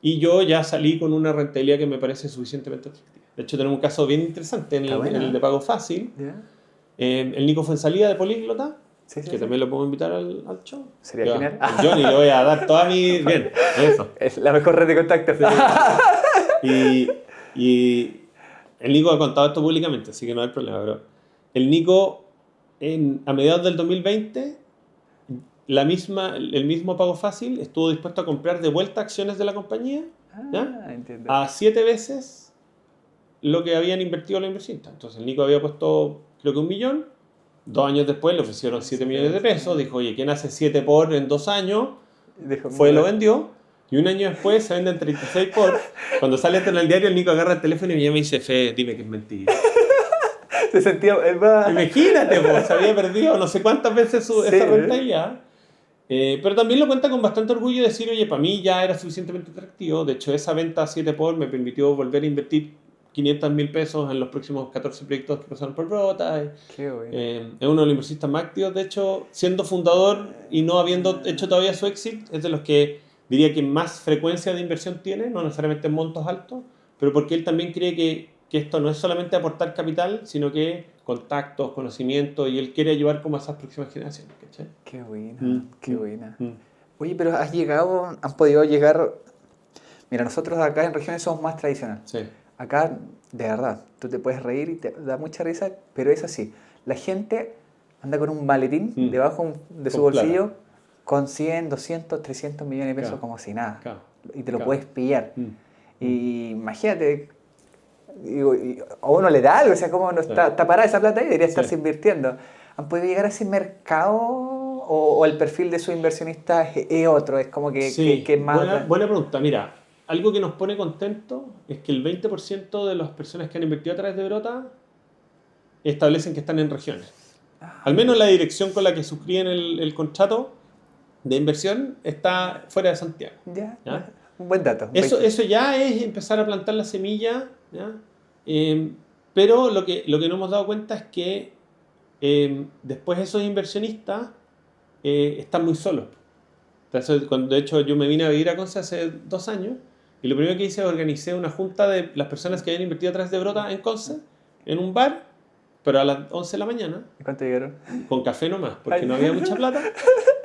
y yo ya salí con una rentabilidad que me parece suficientemente atractiva. De hecho, tenemos un caso bien interesante en el de pago fácil. El Nico Fuenzalía de Políglota, que también lo puedo invitar al show. Sería genial. Johnny, le voy a dar toda mi... Bien, eso. Es la mejor red de contactos. Y el Nico ha contado esto públicamente, así que no hay problema. Pero el Nico, a mediados del 2020, el mismo pago fácil estuvo dispuesto a comprar de vuelta acciones de la compañía, entiendo. a 7 veces lo que habían invertido los inversionistas. Entonces el Nico había puesto, creo que 1 millón. 2 años después le ofrecieron 7 millones de pesos. Dijo, oye, ¿quién hace 7 por en 2 años? Lo vendió. Y 1 año después se venden 36 por. Cuando sale esto en el diario, el Nico agarra el teléfono y me llama y dice, Fe, dime que es mentira. Se sentía... Imagínate, se había perdido no sé cuántas veces esa rentabilidad. Pero también lo cuenta con bastante orgullo de decir, oye, para mí ya era suficientemente atractivo. De hecho, esa venta a 7 por me permitió volver a invertir 500.000 pesos en los próximos 14 proyectos que pasaron por Brota. Qué bueno. Es uno de los inversionistas más activos, de hecho, siendo fundador y no habiendo hecho todavía su exit, es de los que diría que más frecuencia de inversión tiene, no necesariamente en montos altos, pero porque él también cree que esto no es solamente aportar capital, sino que contactos, conocimiento, y él quiere ayudar como a esas próximas generaciones. ¿Cachai? Qué buena, qué buena. Oye, pero han podido llegar... Mira, nosotros acá en regiones somos más tradicionales. Sí. Acá, de verdad, tú te puedes reír y te da mucha risa, pero es así. La gente anda con un maletín debajo de su bolsillo con 100, 200, 300 millones de pesos como si nada. Y te lo puedes pillar. Y imagínate, a uno le da algo, o sea, como no está parada esa plata ahí, debería estarse invirtiendo. ¿Han podido llegar a ese mercado o el perfil de su inversionista es otro? Es como que es más... Buena pregunta, mira. Algo que nos pone contentos es que el 20% de las personas que han invertido a través de Brota establecen que están en regiones. Al menos la dirección con la que suscriben el contrato de inversión está fuera de Santiago. ¿Ya? Un buen dato. Eso ya es empezar a plantar la semilla, ¿ya? Pero lo que no hemos dado cuenta es que después esos inversionistas están muy solos. Entonces, de hecho, yo me vine a vivir a Conce hace 2 años. Y lo primero que hice es organicé una junta de las personas que habían invertido a través de Brota en Conce, en un bar, pero a las 11 de la mañana. ¿Y cuánto llegaron? Con café nomás, porque no había mucha plata.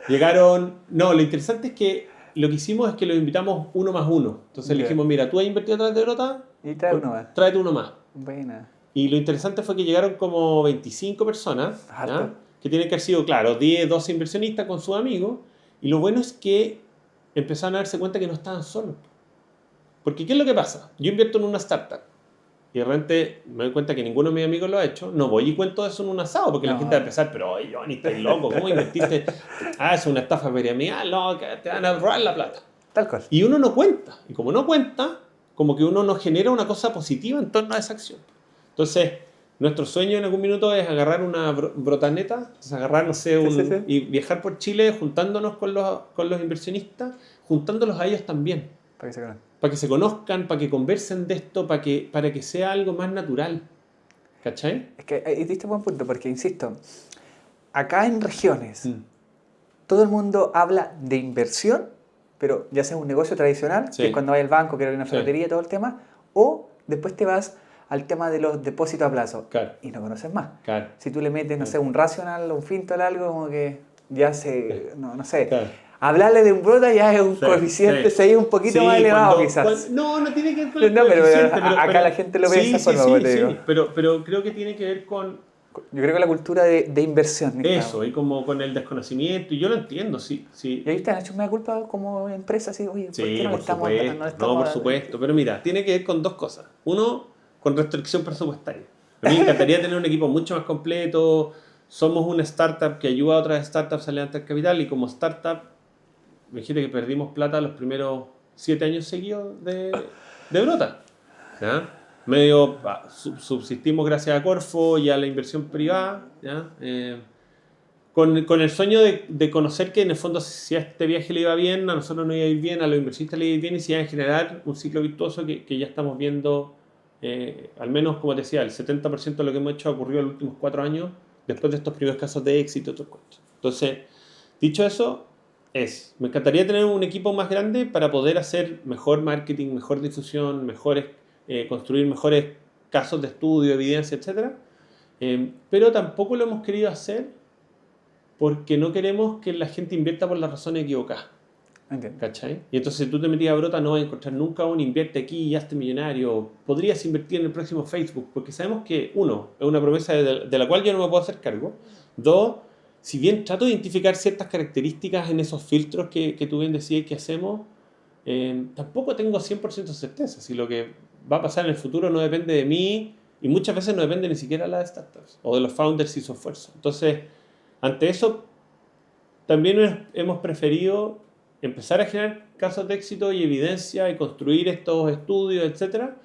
Llegaron... No, lo interesante es que lo que hicimos es que los invitamos 1+1. Entonces le dijimos, mira, tú has invertido a través de Brota, Y trae uno más. tráete uno más. Buena. Y lo interesante fue que llegaron como 25 personas, Harto. ¿ya? Que tienen que haber sido, claro, 10, 12 inversionistas con sus amigos. Y lo bueno es que empezaron a darse cuenta que no estaban solos. Porque ¿qué es lo que pasa? Yo invierto en una startup y de repente me doy cuenta que ninguno de mis amigos lo ha hecho. No voy y cuento eso en un asado porque la gente va a empezar, pero oye, Johnny, estás loco, ¿cómo invertiste? Es una estafa piramidal, no, que te van a robar la plata. Tal cual. Y uno no cuenta. Y como no cuenta, como que uno no genera una cosa positiva en torno a esa acción. Entonces, nuestro sueño en algún minuto es agarrar una brotaneta, entonces agarrar, no sé, y viajar por Chile juntándonos con los inversionistas, juntándolos a ellos también. Para que se conozcan. Para que se conozcan, para que conversen de esto, para que sea algo más natural. ¿Cachai? Es que ahí diste buen punto, porque insisto, acá en regiones, todo el mundo habla de inversión, pero ya sea un negocio tradicional, Sí. que es cuando vas al banco, que era una Sí. ferretería, todo el tema, o después te vas al tema de los depósitos a plazo Claro. y no conoces más. Claro. Si tú le metes, no sé, un rational o un fintal, algo como que ya se, no sé, Claro. hablarle de un Brota ya es un Sí, coeficiente, sí. se es un poquito Sí, más elevado cuando- quizás. no tiene que ver con el No, pero coeficiente, acá la gente lo ve de esa forma, como te digo. pero creo que tiene que ver con Yo creo que la cultura de inversión. eso, y como con el desconocimiento, y yo lo entiendo, sí. Y ahí te han hecho una culpa como empresa, así, oye, ¿por Sí, qué no le por estamos supuesto. no le estamos Por supuesto. Pero mira, tiene que ver con dos cosas. Uno, con restricción presupuestaria. A mí me encantaría tener un equipo mucho más completo. Somos una startup que ayuda a otras startups a levantar capital y como startup, imagínate que perdimos plata los primeros 7 años seguidos de Brota. ¿Ya? Medio subsistimos gracias a Corfo y a la inversión privada. ¿Ya? Con el sueño de conocer que en el fondo si a este viaje le iba bien, a nosotros nos iba a ir bien, a los inversionistas le iba a ir bien y se iba a generar un ciclo virtuoso que ya estamos viendo, al menos como te decía, el 70% de lo que hemos hecho ha ocurrido en los últimos 4 años después de estos primeros casos de éxito y otros cuentos. Entonces, dicho eso, me encantaría tener un equipo más grande para poder hacer mejor marketing, mejor difusión, construir mejores casos de estudio, evidencia, etc. Pero tampoco lo hemos querido hacer porque no queremos que la gente invierta por las razones equivocadas. Entiendo. ¿Cachai? Y entonces si tú te metías a Brota no vas a encontrar nunca un invierte aquí y hazte millonario. Podrías invertir en el próximo Facebook, porque sabemos que, uno, es una promesa de la cual yo no me puedo hacer cargo. Dos, si bien trato de identificar ciertas características en esos filtros que tú bien decías que hacemos, tampoco tengo 100% certeza. Si lo que va a pasar en el futuro no depende de mí y muchas veces no depende ni siquiera de las startups o de los founders y su esfuerzo. Entonces, ante eso, también hemos preferido empezar a generar casos de éxito y evidencia y construir estos estudios, etcétera,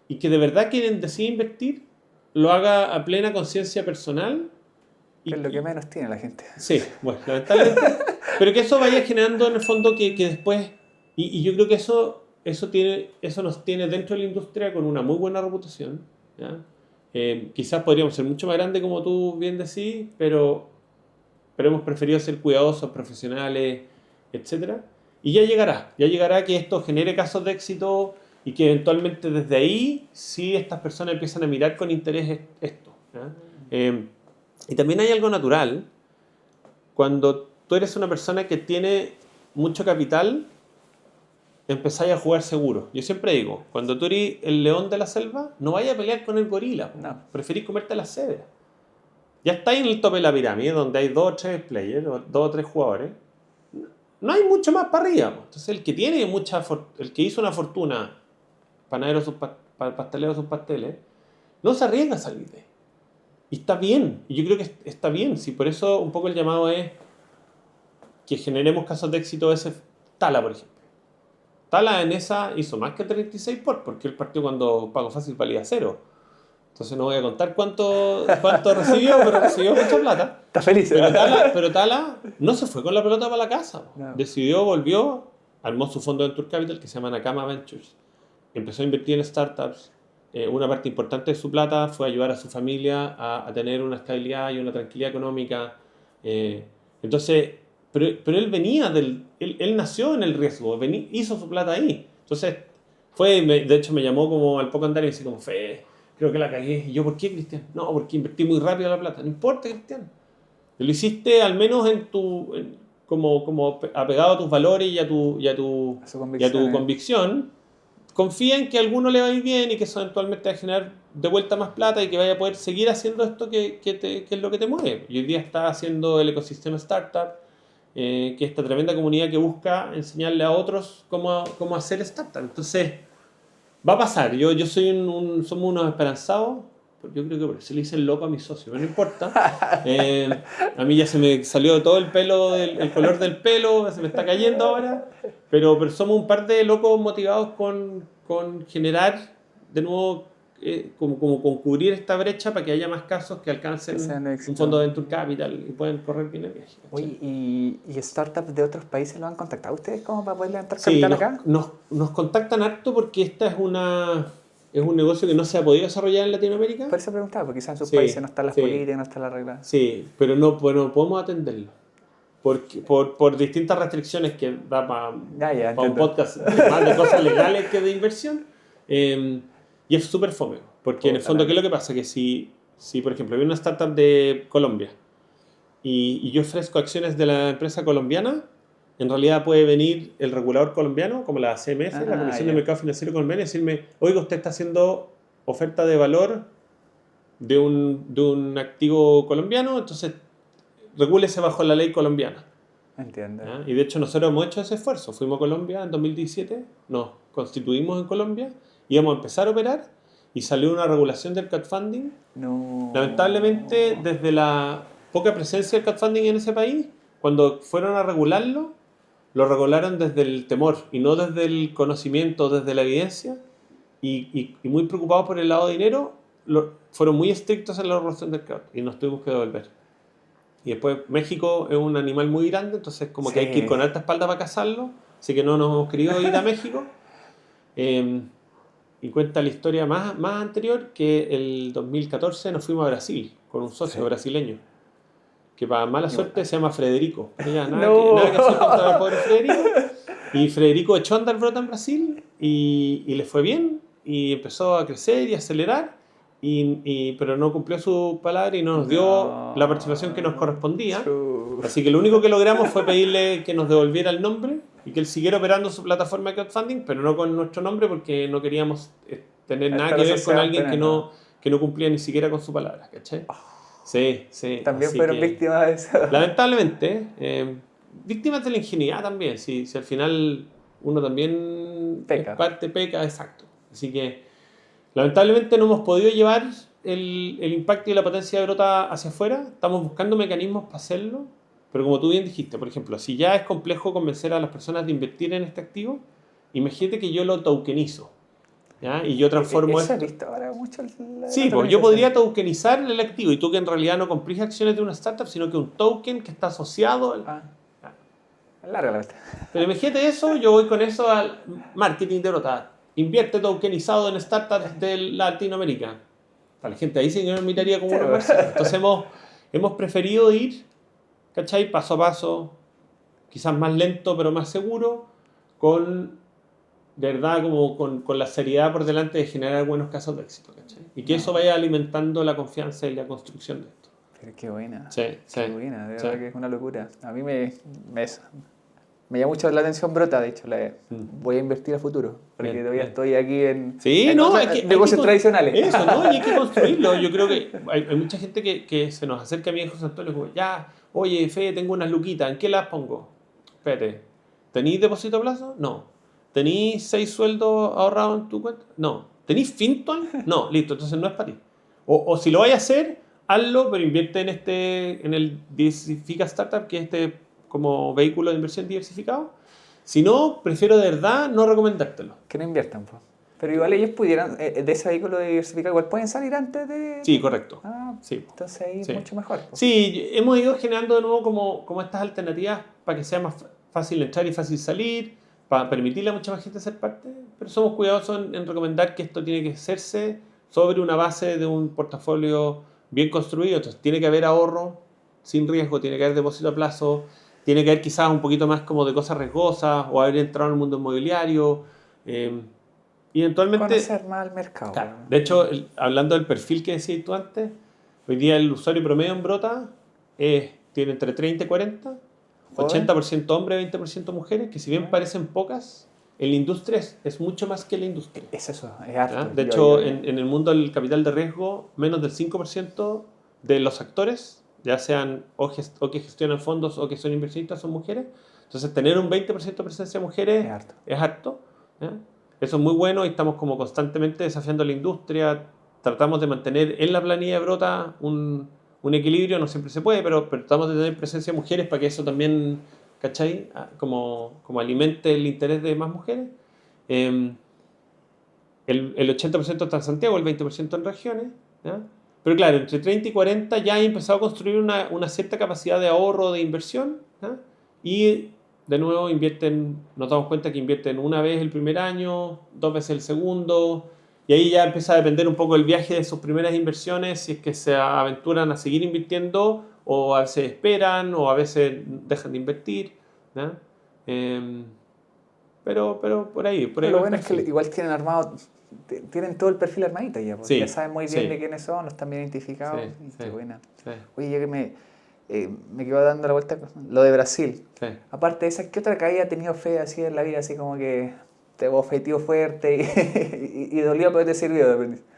y que de verdad quien decide invertir lo haga a plena conciencia personal. Que es lo que menos tiene la gente. Sí, bueno, lamentablemente. Pero que eso vaya generando en el fondo que después, y yo creo que eso nos tiene dentro de la industria con una muy buena reputación. ¿Ya? Quizás podríamos ser mucho más grandes como tú bien decís, pero hemos preferido ser cuidadosos, profesionales, etc. Y ya llegará que esto genere casos de éxito y que eventualmente desde ahí sí estas personas empiezan a mirar con interés esto. ¿Ya? Y también hay algo natural. Cuando tú eres una persona que tiene mucho capital, empezáis a jugar seguro. Yo siempre digo, cuando tú eres el león de la selva, no vayas a pelear con el gorila. No. Preferís comerte la cebra. Ya estáis en el tope de la pirámide, donde hay 2 o 3 players, o 2 o 3 jugadores. No hay mucho más para arriba. Entonces el que tiene el que hizo una fortuna, panadero pastelero sus pasteles, no se arriesga a salir de ahí. Y está bien. Y yo creo que está bien. Si por eso un poco el llamado es que generemos casos de éxito. Ese Tala, por ejemplo. Tala en esa hizo más que 36 porque él partió cuando Pago Fácil valía 0. Entonces no voy a contar cuánto recibió, pero recibió mucha plata. Está feliz, ¿eh? Pero Tala no se fue con la pelota para la casa. No. Decidió, volvió, armó su fondo de Venture Capital que se llama Nakama Ventures. Empezó a invertir en startups. Una parte importante de su plata fue ayudar a su familia a tener una estabilidad y una tranquilidad económica. Entonces, pero él venía él nació en el riesgo, hizo su plata ahí. Entonces, de hecho me llamó como al poco andar y me dice como, creo que la cagué. Y yo, ¿por qué, Cristian? No, porque invertí muy rápido la plata. No importa, Cristian. Lo hiciste al menos como apegado a tus valores y a tu convicción, confía en que a alguno le va a ir bien y que eso eventualmente va a generar de vuelta más plata y que vaya a poder seguir haciendo esto que es lo que te mueve. Y hoy día está haciendo el ecosistema startup, que es esta tremenda comunidad que busca enseñarle a otros cómo hacer startup. Entonces, va a pasar. Somos unos esperanzados. Yo creo que por eso le hice el loco a mi socio, pero no importa. A mí ya se me salió todo el pelo, el color del pelo, se me está cayendo ahora. Pero somos un par de locos motivados con generar, de nuevo, como con cubrir esta brecha para que haya más casos que alcancen un fondo de Venture Capital y puedan correr bien el viaje. Oye, ¿y startups de otros países lo han contactado ustedes como para poder levantar capital acá? Nos contactan harto porque esta es un negocio que no se ha podido desarrollar en Latinoamérica. Por eso preguntaba, porque quizás en sus países no están las políticas, no está la regla. Sí, pero no podemos atenderlo. Por distintas restricciones que da para un podcast más de cosas legales que de inversión. Y es súper fome. Porque en el fondo, ¿qué es lo que pasa? Que si por ejemplo, hay una startup de Colombia y yo ofrezco acciones de la empresa colombiana, en realidad puede venir el regulador colombiano, como la CMF, la Comisión de Mercado Financiero Colombiana, y decirme, oiga, usted está haciendo oferta de valor de un activo colombiano, entonces regúlese bajo la ley colombiana. Entiendo. ¿Ya? Y de hecho nosotros hemos hecho ese esfuerzo. Fuimos a Colombia en 2017, nos constituimos en Colombia, íbamos a empezar a operar y salió una regulación del crowdfunding. No. Lamentablemente, desde la poca presencia del crowdfunding en ese país, cuando fueron a regularlo, lo regularon desde el temor y no desde el conocimiento, desde la evidencia, y muy preocupados por el lado de dinero, fueron muy estrictos en la regulación del crowd y nos tuvimos que devolver. Y después México es un animal muy grande, entonces como que hay que ir con alta espalda para cazarlo, así que no nos hemos querido ir a México. Y cuenta la historia más anterior que el 2014 nos fuimos a Brasil con un socio brasileño, que para mala suerte se llama Frederico. Ya, nada que hacer contra el pobre Frederico. Y Frederico echó a andar Brota en Brasil y le fue bien y empezó a crecer y acelerar, pero no cumplió su palabra y no nos dio la participación que nos correspondía. Así que lo único que logramos fue pedirle que nos devolviera el nombre y que él siguiera operando su plataforma de crowdfunding, pero no con nuestro nombre porque no queríamos tener nada que ver con alguien que no cumplía ni siquiera con su palabra, ¿cachai? Sí. También fueron víctimas de eso. Lamentablemente, víctimas de la ingenuidad también, si al final uno también peca, exacto. Así que lamentablemente no hemos podido llevar el impacto y la potencia de Brota hacia afuera. Estamos buscando mecanismos para hacerlo, pero como tú bien dijiste, por ejemplo, si ya es complejo convencer a las personas de invertir en este activo, imagínate que yo lo tokenizo. ¿Ya? Y yo transformo eso. ¿Eso visto ahora mucho? Sí, pues yo podría tokenizar el activo y tú que en realidad no comprís acciones de una startup, sino que un token que está asociado al... Pero imagínate eso, yo voy con eso al marketing de Brota. Invierte tokenizado en startups de Latinoamérica. La gente ahí sí que nos miraría como una persona. Entonces hemos preferido ir, ¿cachai? Paso a paso, quizás más lento pero más seguro, de verdad como con la seriedad por delante de generar buenos casos de éxito, ¿cachai? Y que eso vaya alimentando la confianza y la construcción de esto. Pero qué buena. Qué buena, de verdad que es una locura. A mí me llama mucho la atención Brota, de hecho, voy a invertir a futuro, porque todavía estoy aquí en negocios tradicionales. Eso, ¿no? Y hay que construirlo. Yo creo que hay mucha gente que se nos acerca a mí, José Antonio, y dice, oye, Fede, tengo unas luquitas, ¿en qué las pongo? Espérate, ¿tenís depósito a plazo? No. ¿Tenís 6 sueldos ahorrados en tu cuenta? No. ¿Tenís Finton? No, listo, entonces no es para ti. O si lo vais a hacer, hazlo, pero invierte en el Diversifica Startup, que es como vehículo de inversión diversificado. Si no, prefiero de verdad no recomendártelo. Que no inviertan, pues. Pero igual ellos pudieran, de ese vehículo de diversificado, igual pueden salir antes de... Sí, correcto. Sí. Entonces ahí es mucho mejor. Pues. Sí, hemos ido generando de nuevo como estas alternativas para que sea más fácil entrar y fácil salir, para permitirle a mucha más gente ser parte, pero somos cuidadosos en recomendar que esto tiene que hacerse sobre una base de un portafolio bien construido. Entonces tiene que haber ahorro sin riesgo, tiene que haber depósito a plazo, tiene que haber quizás un poquito más como de cosas riesgosas o haber entrado en el mundo inmobiliario y eventualmente... Conocer más el mercado. Claro. De hecho, hablando del perfil que decías tú antes, hoy día el usuario promedio en Brota tiene entre 30 y 40, joven. 80% hombres, 20% mujeres, que si bien parecen pocas, en la industria es mucho más que la industria. Es eso, es harto. ¿Ah? De hecho, en el mundo del capital de riesgo, menos del 5% de los actores, ya sean o que gestionan fondos o que son inversionistas, son mujeres. Entonces, tener un 20% de presencia de mujeres es harto. ¿Ya? Eso es muy bueno y estamos como constantemente desafiando la industria. Tratamos de mantener en la planilla de Brota un equilibrio, no siempre se puede, pero tratamos de tener presencia de mujeres para que eso también, ¿cachai? Como alimente el interés de más mujeres. El 80% está en Santiago, el 20% en regiones. ¿Ya? Pero claro, entre 30 y 40 ya he empezado a construir una cierta capacidad de ahorro, de inversión. ¿Ya? Y de nuevo nos damos cuenta que invierten una vez el primer año, 2 veces el segundo. Y ahí ya empieza a depender un poco el viaje de sus primeras inversiones, si es que se aventuran a seguir invirtiendo o a veces esperan o a veces dejan de invertir. ¿Ya? Pero por ahí Lo va bueno el es que perfil. igual tienen armado, tienen todo el perfil armadito ya, porque Sí, ya saben muy sí. bien de quiénes son, están bien identificados. Sí, Y sí. qué buena. Sí, Oye, yo que me quedo dando la vuelta lo de Brasil. sí. Aparte de esa, ¿qué otra caída ha tenido fe así en la vida? Así como que te bofeteó fuerte y dolió, pero te sirvió de aprendizaje.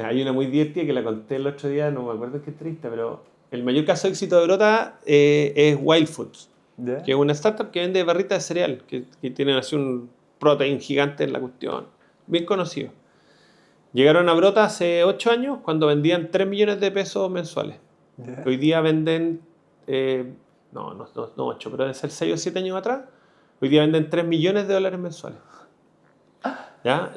Hay una muy divertida que la conté el otro día, no me acuerdo qué triste, pero el mayor caso de éxito de Brota es Wild Foods, ¿Ya? que es una startup que vende barritas de cereal, que tienen así un protein gigante en la cuestión, bien conocido. Llegaron a Brota hace 8 años cuando vendían 3 millones de pesos mensuales. ¿Ya? Hoy día venden, no 8, pero debe ser 6 o 7 años atrás, hoy día venden 3 millones de dólares mensuales. ¿Ya?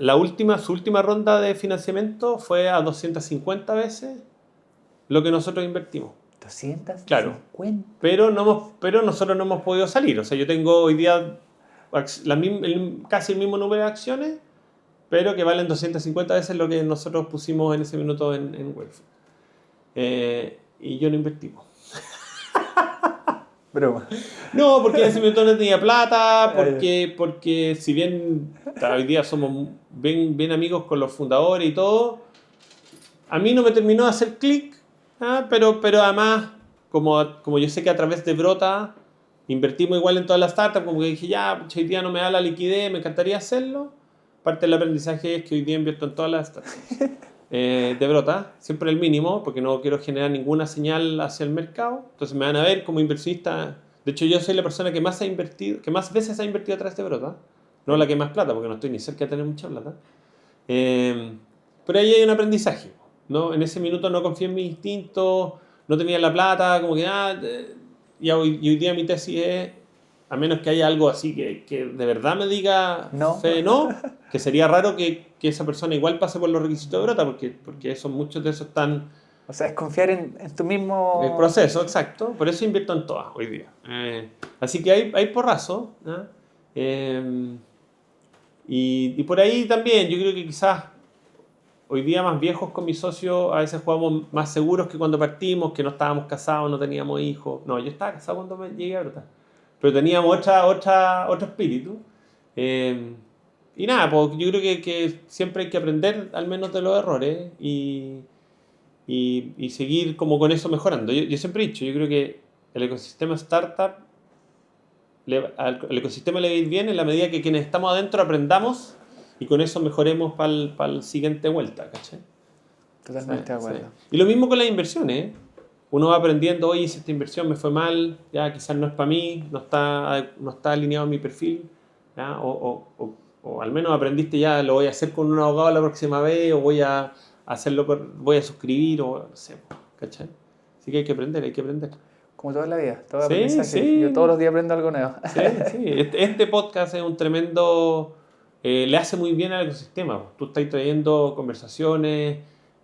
Su última ronda de financiamiento fue a 250 veces lo que nosotros invertimos. 250. Claro. Pero nosotros no hemos podido salir. O sea, yo tengo hoy día casi el mismo número de acciones, pero que valen 250 veces lo que nosotros pusimos en ese minuto en Wealth. Y yo no invertimos. Broma. No, porque en ese minuto no tenía plata, porque si bien hoy día somos bien amigos con los fundadores y todo, a mí no me terminó de hacer clic, pero además, como yo sé que a través de Brota invertimos igual en todas las startups, como que dije, ya, hoy día no me da la liquidez, me encantaría hacerlo. Parte del aprendizaje es que hoy día invierto en todas las startups. De Brota, siempre el mínimo, porque no quiero generar ninguna señal hacia el mercado. Entonces me van a ver como inversionista. De hecho, yo soy la persona que más veces ha invertido a través de Brota. No la que más plata, porque no estoy ni cerca de tener mucha plata. Pero ahí hay un aprendizaje, ¿no? En ese minuto no confié en mi instinto, no tenía la plata, como que y hoy día mi tesis es, a menos que haya algo así que de verdad me diga No. que sería raro que esa persona igual pase por los requisitos de Brota, porque muchos de esos están O sea, es confiar en tu mismo... el proceso, exacto. Por eso invierto en todas hoy día. Así que hay porrazo, ¿no? Y por ahí también, yo creo que quizás hoy día más viejos con mi socio, a veces jugamos más seguros que cuando partimos, que no estábamos casados, no teníamos hijos. No, yo estaba casado cuando me llegué a Brota. Pero teníamos otro espíritu. Y nada, pues yo creo que siempre hay que aprender al menos de los errores y seguir como con eso mejorando. Yo siempre he dicho, yo creo que el ecosistema startup, al ecosistema le va a ir bien en la medida que quienes estamos adentro aprendamos y con eso mejoremos para la siguiente vuelta, ¿cachai? Totalmente de acuerdo. Sí. Y lo mismo con las inversiones, ¿eh? Uno va aprendiendo, oye, si esta inversión me fue mal, ya quizás no es para mí, no está alineado a mi perfil, ¿ya? O al menos aprendiste ya, lo voy a hacer con un abogado la próxima vez, o voy a suscribir, o no sé, ¿cachai? Así que hay que aprender. Como toda la vida, todo Sí, aprendizaje. sí. Yo todos los días aprendo algo nuevo. Sí. Este podcast es un tremendo... le hace muy bien al ecosistema. Tú estás trayendo conversaciones,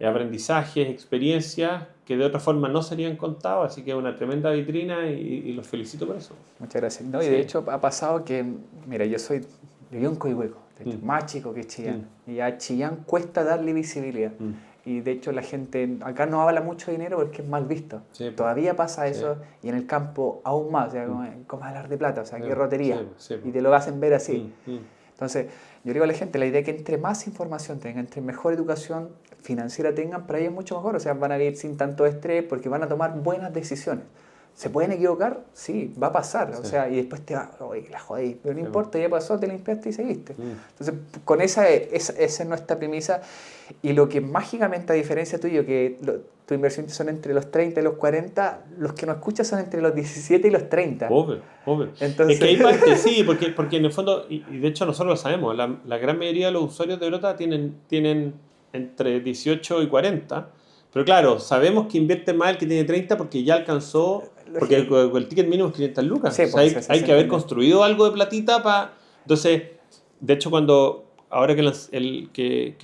aprendizajes, experiencias que de otra forma no serían contados, así que es una tremenda vitrina y los felicito por eso. Muchas gracias. No, y Sí. de hecho ha pasado que, mira, yo viví en Coihueco, de hecho, Mm. más chico que Chillán. Y a Chillán cuesta darle visibilidad. Y de hecho la gente acá no habla mucho de dinero porque es mal visto. Sí. Todavía pasa eso y en el campo aún más. O sea, como hablar de plata, o sea, qué rotería. Sí. Y te lo hacen ver así. Mm. Entonces, yo digo a la gente, la idea es que entre más información tengan, entre mejor educación financiera tengan, para ellos es mucho mejor. O sea, van a vivir sin tanto estrés porque van a tomar buenas decisiones. ¿Se pueden equivocar? Sí, va a pasar. Sí. O sea, y después te va, oye, la jodí, pero no Sí. importa, ya pasó, te limpiaste y seguiste. Mm. Entonces, con esa es nuestra premisa. Y lo que mágicamente, a diferencia tuyo, que tu inversión son entre los 30 y los 40, los que nos escuchan son entre los 17 y los 30. Obvio. Entonces, Es que hay parte, sí, porque en el fondo, y de hecho nosotros lo sabemos, la gran mayoría de los usuarios de Brota tienen entre 18 y 40, pero claro, sabemos que invierte más el que tiene 30 porque ya alcanzó, porque el ticket mínimo es 500 lucas. Sí, O sea, pues, hay que haber construido algo de platita para... Entonces, de hecho, ahora que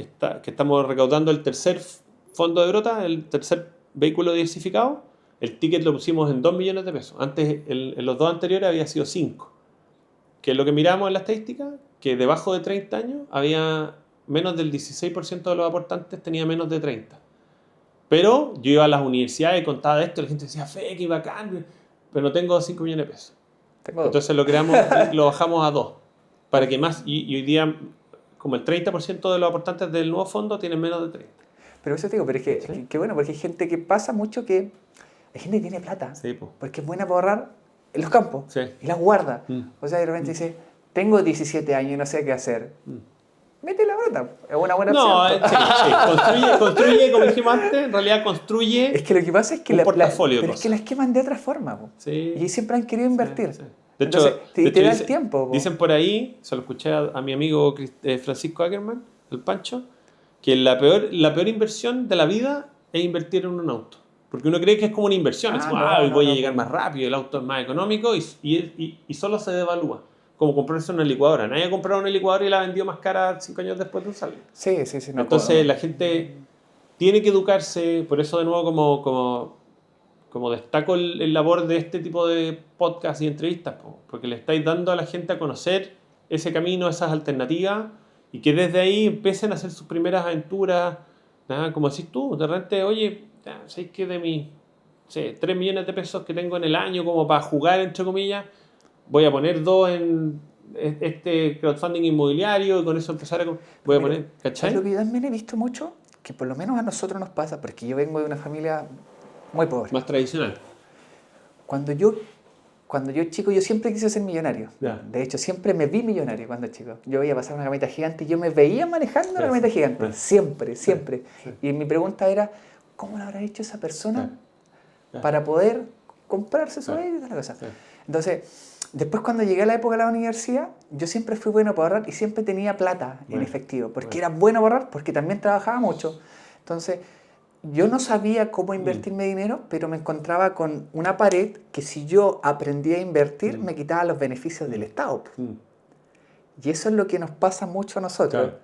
estamos recaudando el tercer fondo de Brota, el tercer vehículo diversificado, el ticket lo pusimos en 2 millones de pesos. Antes, en los dos anteriores había sido 5. Que es lo que miramos en la estadística, que debajo de 30 años había menos del 16% de los aportantes tenía menos de 30. Pero yo iba a las universidades y contaba esto, y la gente decía, fe, qué bacán, pero no tengo 5 millones de pesos. tengo dos. Entonces lo bajamos a 2. Para que más, y hoy día, como el 30% de los aportantes del nuevo fondo tienen menos de 30. Pero eso te digo, pero es que, Sí. que bueno, porque hay gente que pasa mucho que hay gente que tiene plata, Sí, pues. porque es buena para ahorrar en los campos Sí. y las guarda. Mm. O sea, de repente dice, tengo 17 años y no sé qué hacer. Mm. Mete la Brota, es una buena No, opción. sí. Construye, como dijimos antes, en realidad construye Es que lo que pasa es que, un portafolio de pero es cosas. que las queman de otra forma. Po. Sí. Y siempre han querido invertir. Sí. De hecho, Entonces, te da el dice- tiempo. Po. Dicen por ahí, se lo escuché a mi amigo Francisco Ackerman, el Pancho, que la peor inversión de la vida es invertir en un auto. Porque uno cree que es como una inversión, es como, hoy voy a llegar más rápido, el auto es más económico y solo se devalúa. Como comprarse una licuadora. Nadie ha comprado una licuadora y la vendió más cara 5 años después de usarla. Sí. No, Entonces la gente tiene que educarse, por eso de nuevo como destaco el labor de este tipo de podcast y entrevistas, porque le estáis dando a la gente a conocer ese camino, esas alternativas, y que desde ahí empiecen a hacer sus primeras aventuras, ¿no? Como decís tú, de repente, oye, ¿sabes qué? De mis 3 millones de pesos que tengo en el año como para jugar, entre comillas, voy a poner 2 en este crowdfunding inmobiliario y con eso empezar a... Voy a Mira, poner, ¿cachai? Lo que yo también he visto mucho, que por lo menos a nosotros nos pasa, porque yo vengo de una familia muy pobre. Más tradicional. Cuando yo chico, yo siempre quise ser millonario. Ya. De hecho, siempre me vi millonario cuando chico. Yo veía pasar una camioneta gigante y yo me veía manejando una Sí, camioneta sí, gigante. sí. Siempre. Sí. Y mi pregunta era, ¿cómo lo habrá hecho esa persona Ya. para poder comprarse su Sí. vehículo y toda la cosa? Sí. Entonces, después cuando llegué a la época de la universidad, yo siempre fui bueno para ahorrar y siempre tenía plata en Bueno, efectivo. Porque bueno. era bueno para ahorrar, porque también trabajaba mucho. Entonces, yo no sabía cómo invertir mi dinero, pero me encontraba con una pared que si yo aprendía a invertir, me quitaba los beneficios del Estado. Mm. Y eso es lo que nos pasa mucho a nosotros. Claro.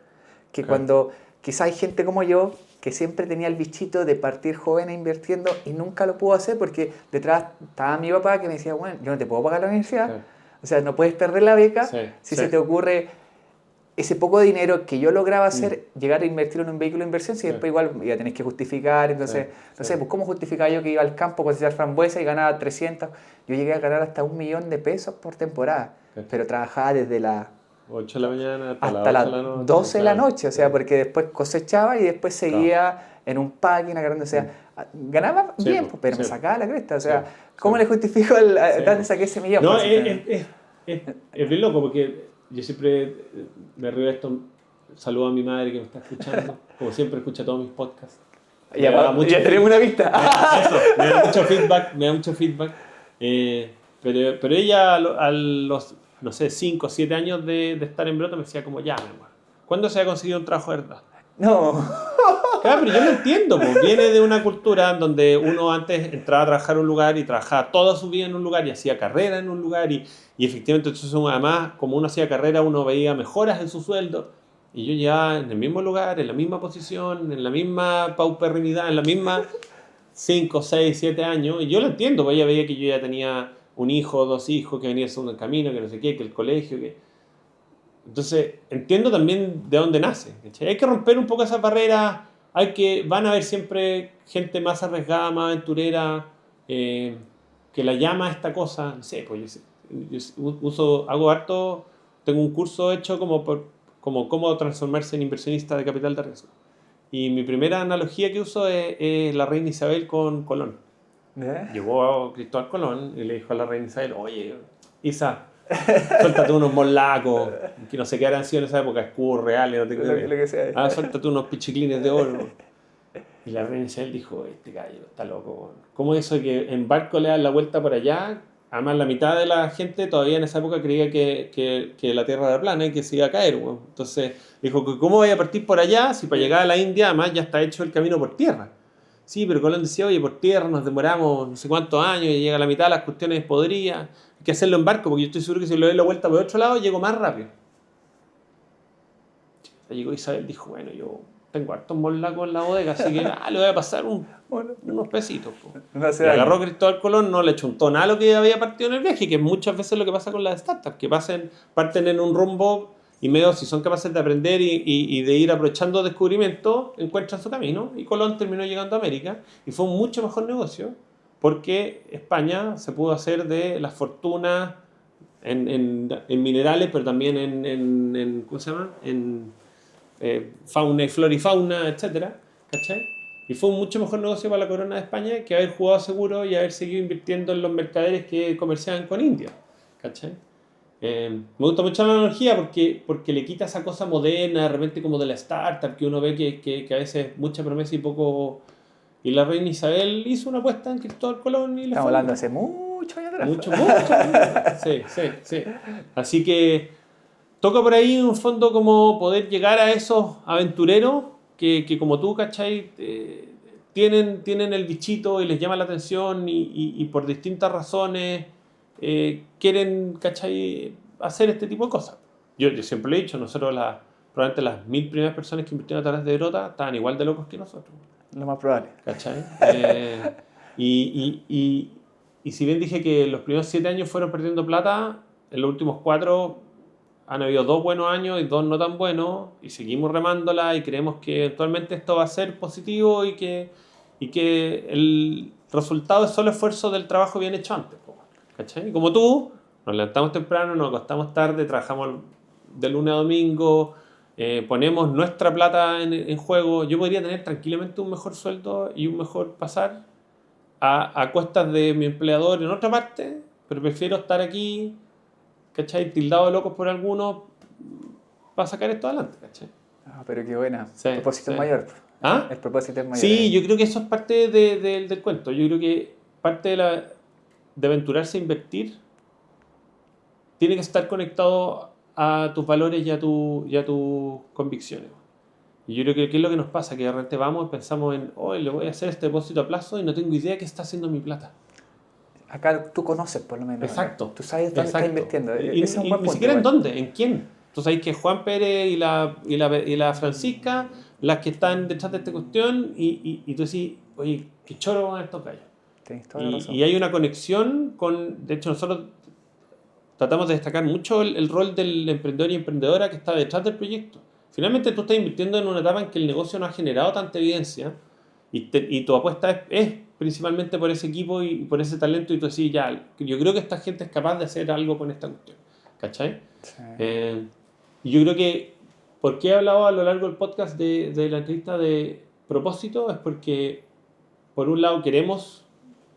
Que Claro. cuando quizá hay gente como yo, que siempre tenía el bichito de partir joven invirtiendo y nunca lo pudo hacer porque detrás estaba mi papá que me decía, bueno, yo no te puedo pagar la universidad. Claro. O sea, no puedes perder la beca Sí, si sí. se te ocurre ese poco dinero que yo lograba hacer, llegar a invertir en un vehículo de inversión, si Sí. después igual iba a tener que justificar. Entonces, Sí, no sí. sé, pues ¿cómo justificaba yo que iba al campo a cosechar frambuesa y ganaba 300? Yo llegué a ganar hasta 1 millón de pesos por temporada, Sí. pero trabajaba desde la 8 de la mañana hasta las las 12 de la noche. 12 de la claro. noche, o sea, Sí. porque después cosechaba y después seguía en un packing, agarrando, o sea, ganaba Sí, bien, pues, pero me sí. sacaba la cresta, o sea, Sí, ¿cómo sí. le justifico Sí, dónde pues. saqué ese millón? No, Pues, es bien loco porque yo siempre me río de esto. Saludo a mi madre que me está escuchando. Como siempre, escucha todos mis podcasts. ya, Me da mucho ya tenemos una vista. Eso, me da mucho feedback. Pero ella a los, no sé, 5 o 7 años de estar en Brota me decía como, ya, mi amor, ¿cuándo se ha conseguido un trabajo de verdad? No, Claro, pero yo lo entiendo, pues viene de una cultura donde uno antes entraba a trabajar en un lugar y trabajaba toda su vida en un lugar y hacía carrera en un lugar y efectivamente entonces además como uno hacía carrera uno veía mejoras en su sueldo y yo ya en el mismo lugar, en la misma posición, en la misma paupernidad, en la misma 5, 6, 7 años y yo lo entiendo, pues ella veía que yo ya tenía un hijo, 2 hijos, que venía haciendo el camino, que no sé qué, que el colegio, que... Entonces, entiendo también de dónde nace. ¿Cachai? Hay que romper un poco esas barreras. Van a haber siempre gente más arriesgada, más aventurera, que la llama a esta cosa. No sé, pues hago harto, tengo un curso hecho como cómo transformarse en inversionista de capital de riesgo. Y mi primera analogía que uso es la reina Isabel con Colón. Llegó Cristóbal Colón y le dijo a la reina Isabel, oye, Isa, suéltate unos molacos, que no sé qué habrán sido en esa época, escudos reales, no tengo idea. Lo que sea. Suéltate unos pichiclines de oro. Y la reina Isabel dijo, este gallo está loco. ¿Cómo es eso de que en barco le dan la vuelta por allá? Además, la mitad de la gente todavía en esa época creía que la Tierra era plana y que se iba a caer. Bueno. Entonces dijo, ¿cómo voy a partir por allá si para llegar a la India además ya está hecho el camino por tierra? Sí, pero Colón decía, oye, por tierra nos demoramos no sé cuántos años y llega a la mitad de las cuestiones podría. Hay que hacerlo en barco porque yo estoy seguro que si le doy la vuelta por otro lado llego más rápido. Llegó Isabel y dijo, bueno, yo tengo hartos molacos en la bodega, así que le voy a pasar unos pesitos. No hace y daño. agarró Cristóbal Colón, no le chuntó nada a lo que había partido en el viaje, que muchas veces lo que pasa con las startups, que parten en un rumbo y medio, si son capaces de aprender y de ir aprovechando descubrimientos, encuentran su camino. Y Colón terminó llegando a América y fue un mucho mejor negocio porque España se pudo hacer de las fortunas en minerales, pero también en ¿cómo se llama? En fauna y flora y fauna, etcétera, ¿cachai? Y fue un mucho mejor negocio para la corona de España que haber jugado seguro y haber seguido invirtiendo en los mercaderes que comerciaban con India, ¿cachai? Me gusta mucho la analogía porque le quita esa cosa moderna, de repente como de la startup, que uno ve que a veces mucha promesa y poco... Y la reina Isabel hizo una apuesta en Cristóbal Colón y le Estamos fue hablando hace mucho años atrás. mucho. Sí. Así que toca por ahí en un fondo como poder llegar a esos aventureros que como tú, ¿cachai? Tienen el bichito y les llama la atención y por distintas razones quieren, ¿cachai? Hacer este tipo de cosas. Yo siempre lo he dicho, nosotros probablemente las 1000 primeras personas que invirtieron a través de Brota estaban igual de locos que nosotros. Lo más probable. ¿Cachai? Y si bien dije que los primeros 7 años fueron perdiendo plata, en los últimos 4 han habido 2 buenos años y 2 no tan buenos, y seguimos remándola y creemos que eventualmente esto va a ser positivo y que el resultado es solo esfuerzo del trabajo bien hecho antes. ¿Cachai? Y como tú, nos levantamos temprano, nos acostamos tarde, trabajamos de lunes a domingo, ponemos nuestra plata en juego. Yo podría tener tranquilamente un mejor sueldo y un mejor pasar a cuestas de mi empleador en otra parte, pero prefiero estar aquí, ¿cachai? Tildado de locos por algunos para sacar esto adelante, ¿cachai? Pero qué buena. Sí, El propósito sí. es mayor. ¿Ah? El propósito es mayor. Sí, yo creo que eso es parte del cuento. Yo creo que parte de aventurarse a invertir tiene que estar conectado a tus valores y a tus convicciones. Y yo creo que ¿qué es lo que nos pasa? Que de repente vamos y pensamos en, hoy le voy a hacer este depósito a plazo y no tengo idea qué está haciendo mi plata. Acá tú conoces por lo menos. Exacto. Tú sabes dónde estás invirtiendo. Y Ese es un buen ni punto, siquiera en igual. dónde, en quién. Tú sabes que Juan Pérez y la Francisca, las que están detrás de esta cuestión, y tú decís, oye, qué choro van estos gallos. Tienes toda la razón. Y hay una conexión de hecho nosotros tratamos de destacar mucho el rol del emprendedor y emprendedora que está detrás del proyecto. Finalmente tú estás invirtiendo en una etapa en que el negocio no ha generado tanta evidencia y tu apuesta es principalmente por ese equipo y por ese talento, y tú decís, ya, yo creo que esta gente es capaz de hacer algo con esta cuestión, ¿cachai? Sí. Y yo creo que, ¿por qué he hablado a lo largo del podcast de la entrevista de propósito? Es porque, por un lado, queremos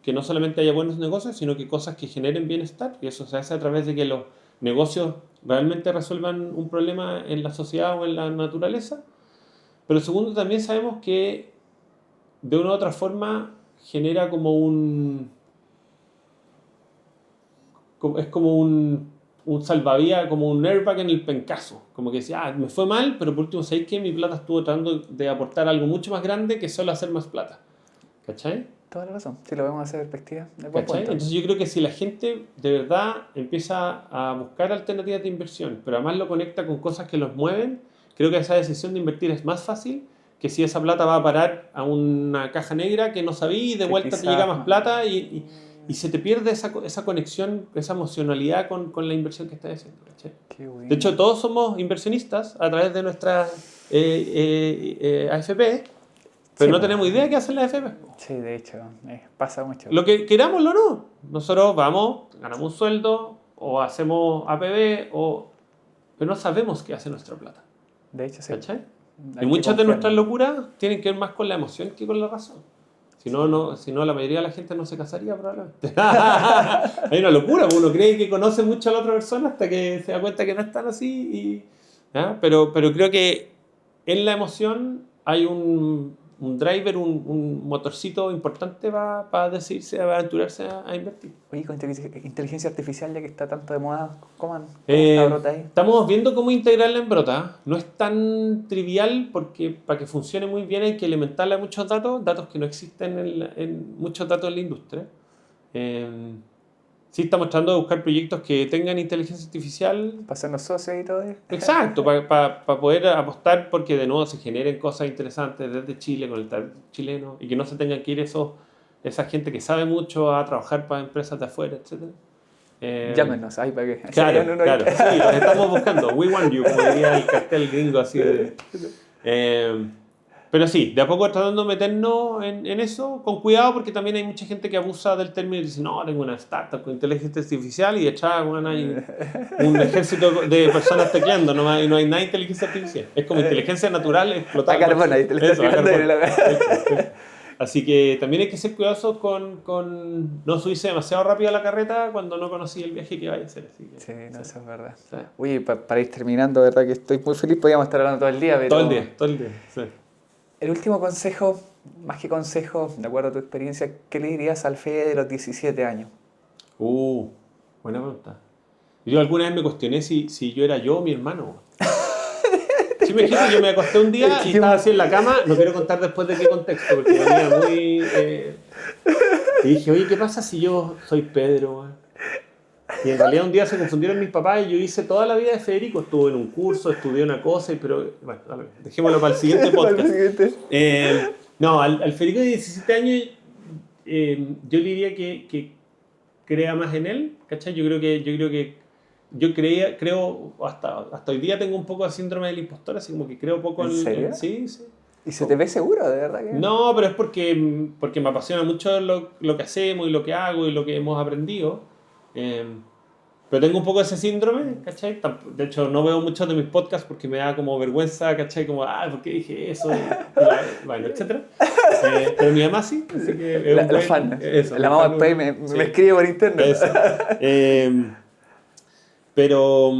que no solamente haya buenos negocios, sino que cosas que generen bienestar, y eso se hace a través de que los negocios realmente resuelvan un problema en la sociedad o en la naturaleza. Pero segundo, también sabemos que de una u otra forma genera como es como un salvavidas, como un airbag en el pencazo, como que decía, me fue mal, pero por último, ¿sabéis que mi plata estuvo tratando de aportar algo mucho más grande que solo hacer más plata? ¿Cachai? Toda la razón. Si lo vemos desde esa perspectiva, es buen ¿Cachai? punto. Entonces yo creo que si la gente de verdad empieza a buscar alternativas de inversión, pero además lo conecta con cosas que los mueven, creo que esa decisión de invertir es más fácil que si esa plata va a parar a una caja negra que no sabía y de Que vuelta te quizás llega más plata y se te pierde esa conexión, esa emocionalidad con la inversión que estás haciendo. ¿Cachai? Qué bueno. De hecho, todos somos inversionistas a través de nuestra AFP, pero Sí, no pues. tenemos idea qué hacen las AFP. Sí, de hecho, pasa mucho. Lo que querámoslo o no. Nosotros vamos, ganamos un sueldo, o hacemos APB, pero no sabemos qué hace nuestra plata. De hecho, sí. ¿Cachai? Hay Y que muchas de confiar. nuestras locuras tienen que ver más con la emoción que con la razón. Si no, la mayoría de la gente no se casaría probablemente. Hay una locura, uno cree que conoce mucho a la otra persona hasta que se da cuenta que no es tan así. Pero creo que en la emoción hay un driver, un motorcito importante para decidirse, a aventurarse a invertir. Oye, con inteligencia artificial, ya que está tanto de moda, ¿cómo está Brota ahí? Estamos viendo cómo integrarla en Brota. No es tan trivial porque para que funcione muy bien hay que alimentarle a muchos datos que no existen en muchos datos en la industria. Sí estamos tratando de buscar proyectos que tengan inteligencia artificial. Para hacernos socios y todo. Exacto, para poder apostar porque de nuevo se generen cosas interesantes desde Chile con el talento chileno y que no se tengan que ir esa gente que sabe mucho a trabajar para empresas de afuera, etc. Llámenos ahí para que... Claro, sí, los estamos buscando. We want you, como diría el cartel gringo así. Pero sí, de a poco tratando de meternos en eso, con cuidado, porque también hay mucha gente que abusa del término y dice, no, tengo una startup con inteligencia artificial y detrás hay un ejército de personas tecleando, no hay nada de inteligencia artificial. Es como inteligencia natural explotada. A carbona, Así que también hay que ser cuidadosos con no subirse demasiado rápido a la carreta cuando no conocí el viaje que vaya a hacer. Así que, sí, eso es verdad. Sí. Oye, para ir terminando, verdad que estoy muy feliz, podríamos estar hablando todo el día. Pero... Todo el día, sí. El último consejo, más que consejo, de acuerdo a tu experiencia, ¿qué le dirías al Fede de los 17 años? Buena pregunta. Yo alguna vez me cuestioné si yo era yo o mi hermano. Sí, me dijiste, yo me acosté un día y estaba así en la cama, no quiero contar después de qué contexto, porque venía muy... Y dije, oye, ¿qué pasa si yo soy Pedro? Y en realidad un día se confundieron mis papás y yo hice toda la vida de Federico. Estuve en un curso, estudié una cosa, pero bueno, dejémoslo para el siguiente podcast. No, al Federico de 17 años yo le diría que crea más en él, ¿cachai? Yo creo hasta hoy día tengo un poco de síndrome del impostor, así como que creo poco ¿En serio? Sí. ¿Y se te ve seguro, de verdad? Que... No, pero es porque me apasiona mucho lo que hacemos y lo que hago y lo que hemos aprendido. Pero tengo un poco ese síndrome, ¿cachai? De hecho, no veo muchos de mis podcasts porque me da como vergüenza, ¿cachai? Como, ¿por qué dije eso? Bueno, etc. Pero mi mamá sí, así que... La fan. Eso, la mamá después me escribe por internet. Eso. Pero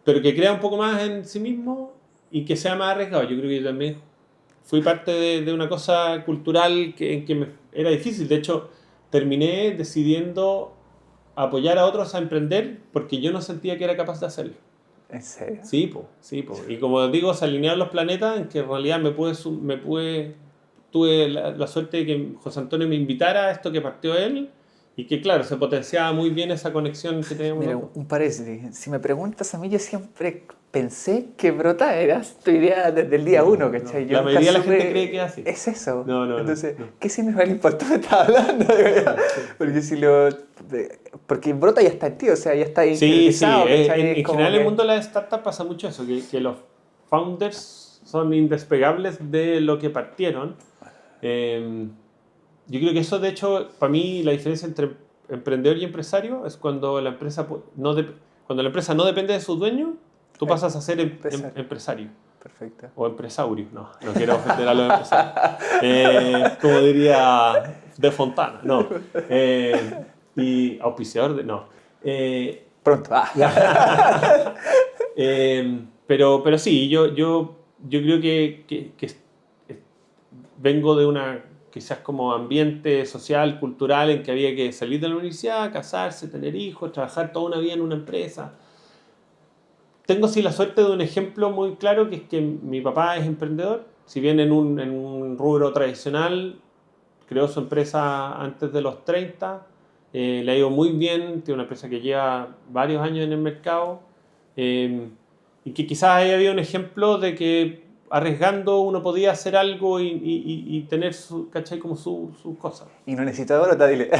que crea un poco más en sí mismo y que sea más arriesgado. Yo creo que yo también fui parte de una cosa cultural en que me era difícil. De hecho, terminé decidiendo apoyar a otros a emprender porque yo no sentía que era capaz de hacerlo. ¿En serio? Sí, po. Y como digo, se alinearon los planetas en que en realidad tuve la suerte de que José Antonio me invitara a esto que partió él y que claro, se potenciaba muy bien esa conexión que teníamos. Mira, un paréntesis. Si me preguntas a mí, yo siempre pensé que Brota era tu idea desde el día uno, ¿cachai? La mayoría de la gente cree que es así. Es eso. No. Entonces, ¿qué significa el impostor me estaba hablando? Porque Brota ya está en ti, o sea, ya está ahí. Sí. En general, en el mundo de las startups pasa mucho eso, que los founders son indespegables de lo que partieron. Yo creo que eso, de hecho, para mí la diferencia entre emprendedor y empresario es cuando la empresa no depende de su dueño, tú pasas a ser empresario. Perfecto. O empresaurio, no quiero ofender a los empresarios. Como diría De Fontana, no. Y auspiciador no. Pronto. Pero sí, yo creo que vengo de una quizás como ambiente social, cultural, en que había que salir de la universidad, casarse, tener hijos, trabajar toda una vida en una empresa. Tengo sí la suerte de un ejemplo muy claro, que es que mi papá es emprendedor, si bien en un rubro tradicional, creó su empresa antes de los 30, le ha ido muy bien, tiene una empresa que lleva varios años en el mercado, y que quizás haya habido un ejemplo de que arriesgando uno podía hacer algo y tener ¿cachai? Como sus cosas. Y no necesito de Brota, dile.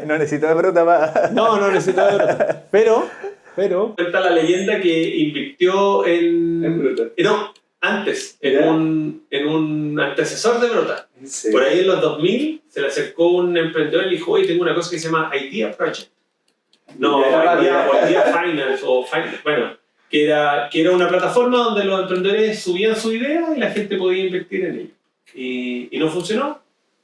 No necesito de Brota para... No necesito de Brota. Pero cuenta la leyenda que invirtió en Brota. No, antes, en un antecesor de Brota. ¿Sí? Por ahí en los 2000 se le acercó un emprendedor y le dijo, oye, tengo una cosa que se llama Idea Project. No, Idea Finance o Finance, bueno, que era una plataforma donde los emprendedores subían su idea y la gente podía invertir en ella. Y no funcionó.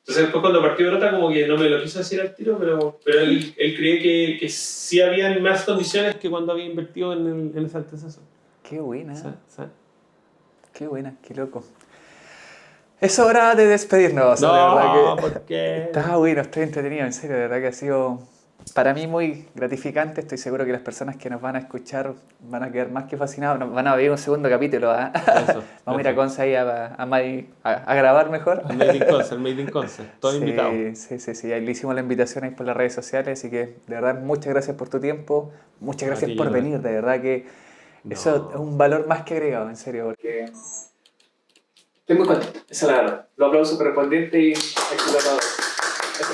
Entonces después cuando partió Brota como que no me lo quiso decir al tiro, pero él cree que sí habían más condiciones que cuando había invertido en ese antecesor. Qué buena. ¿Sí? Qué buena, qué loco. Es hora de despedirnos. No, de verdad que ¿por qué? está bueno, estoy entretenido, en serio, de verdad que ha sido para mí muy gratificante. Estoy seguro que las personas que nos van a escuchar van a quedar más que fascinados. Nos van a ver un segundo capítulo. Eso, vamos a ir a Conce ahí a grabar mejor. El Made in Conce, todo Sí, invitado. sí. Ahí le hicimos la invitación ahí por las redes sociales, así que de verdad muchas gracias por tu tiempo, muchas gracias por venir, de verdad que eso es un valor más que agregado, en serio, porque estoy muy contento, esa es la verdad. Los aplausos correspondientes y éxito a todos. Eso.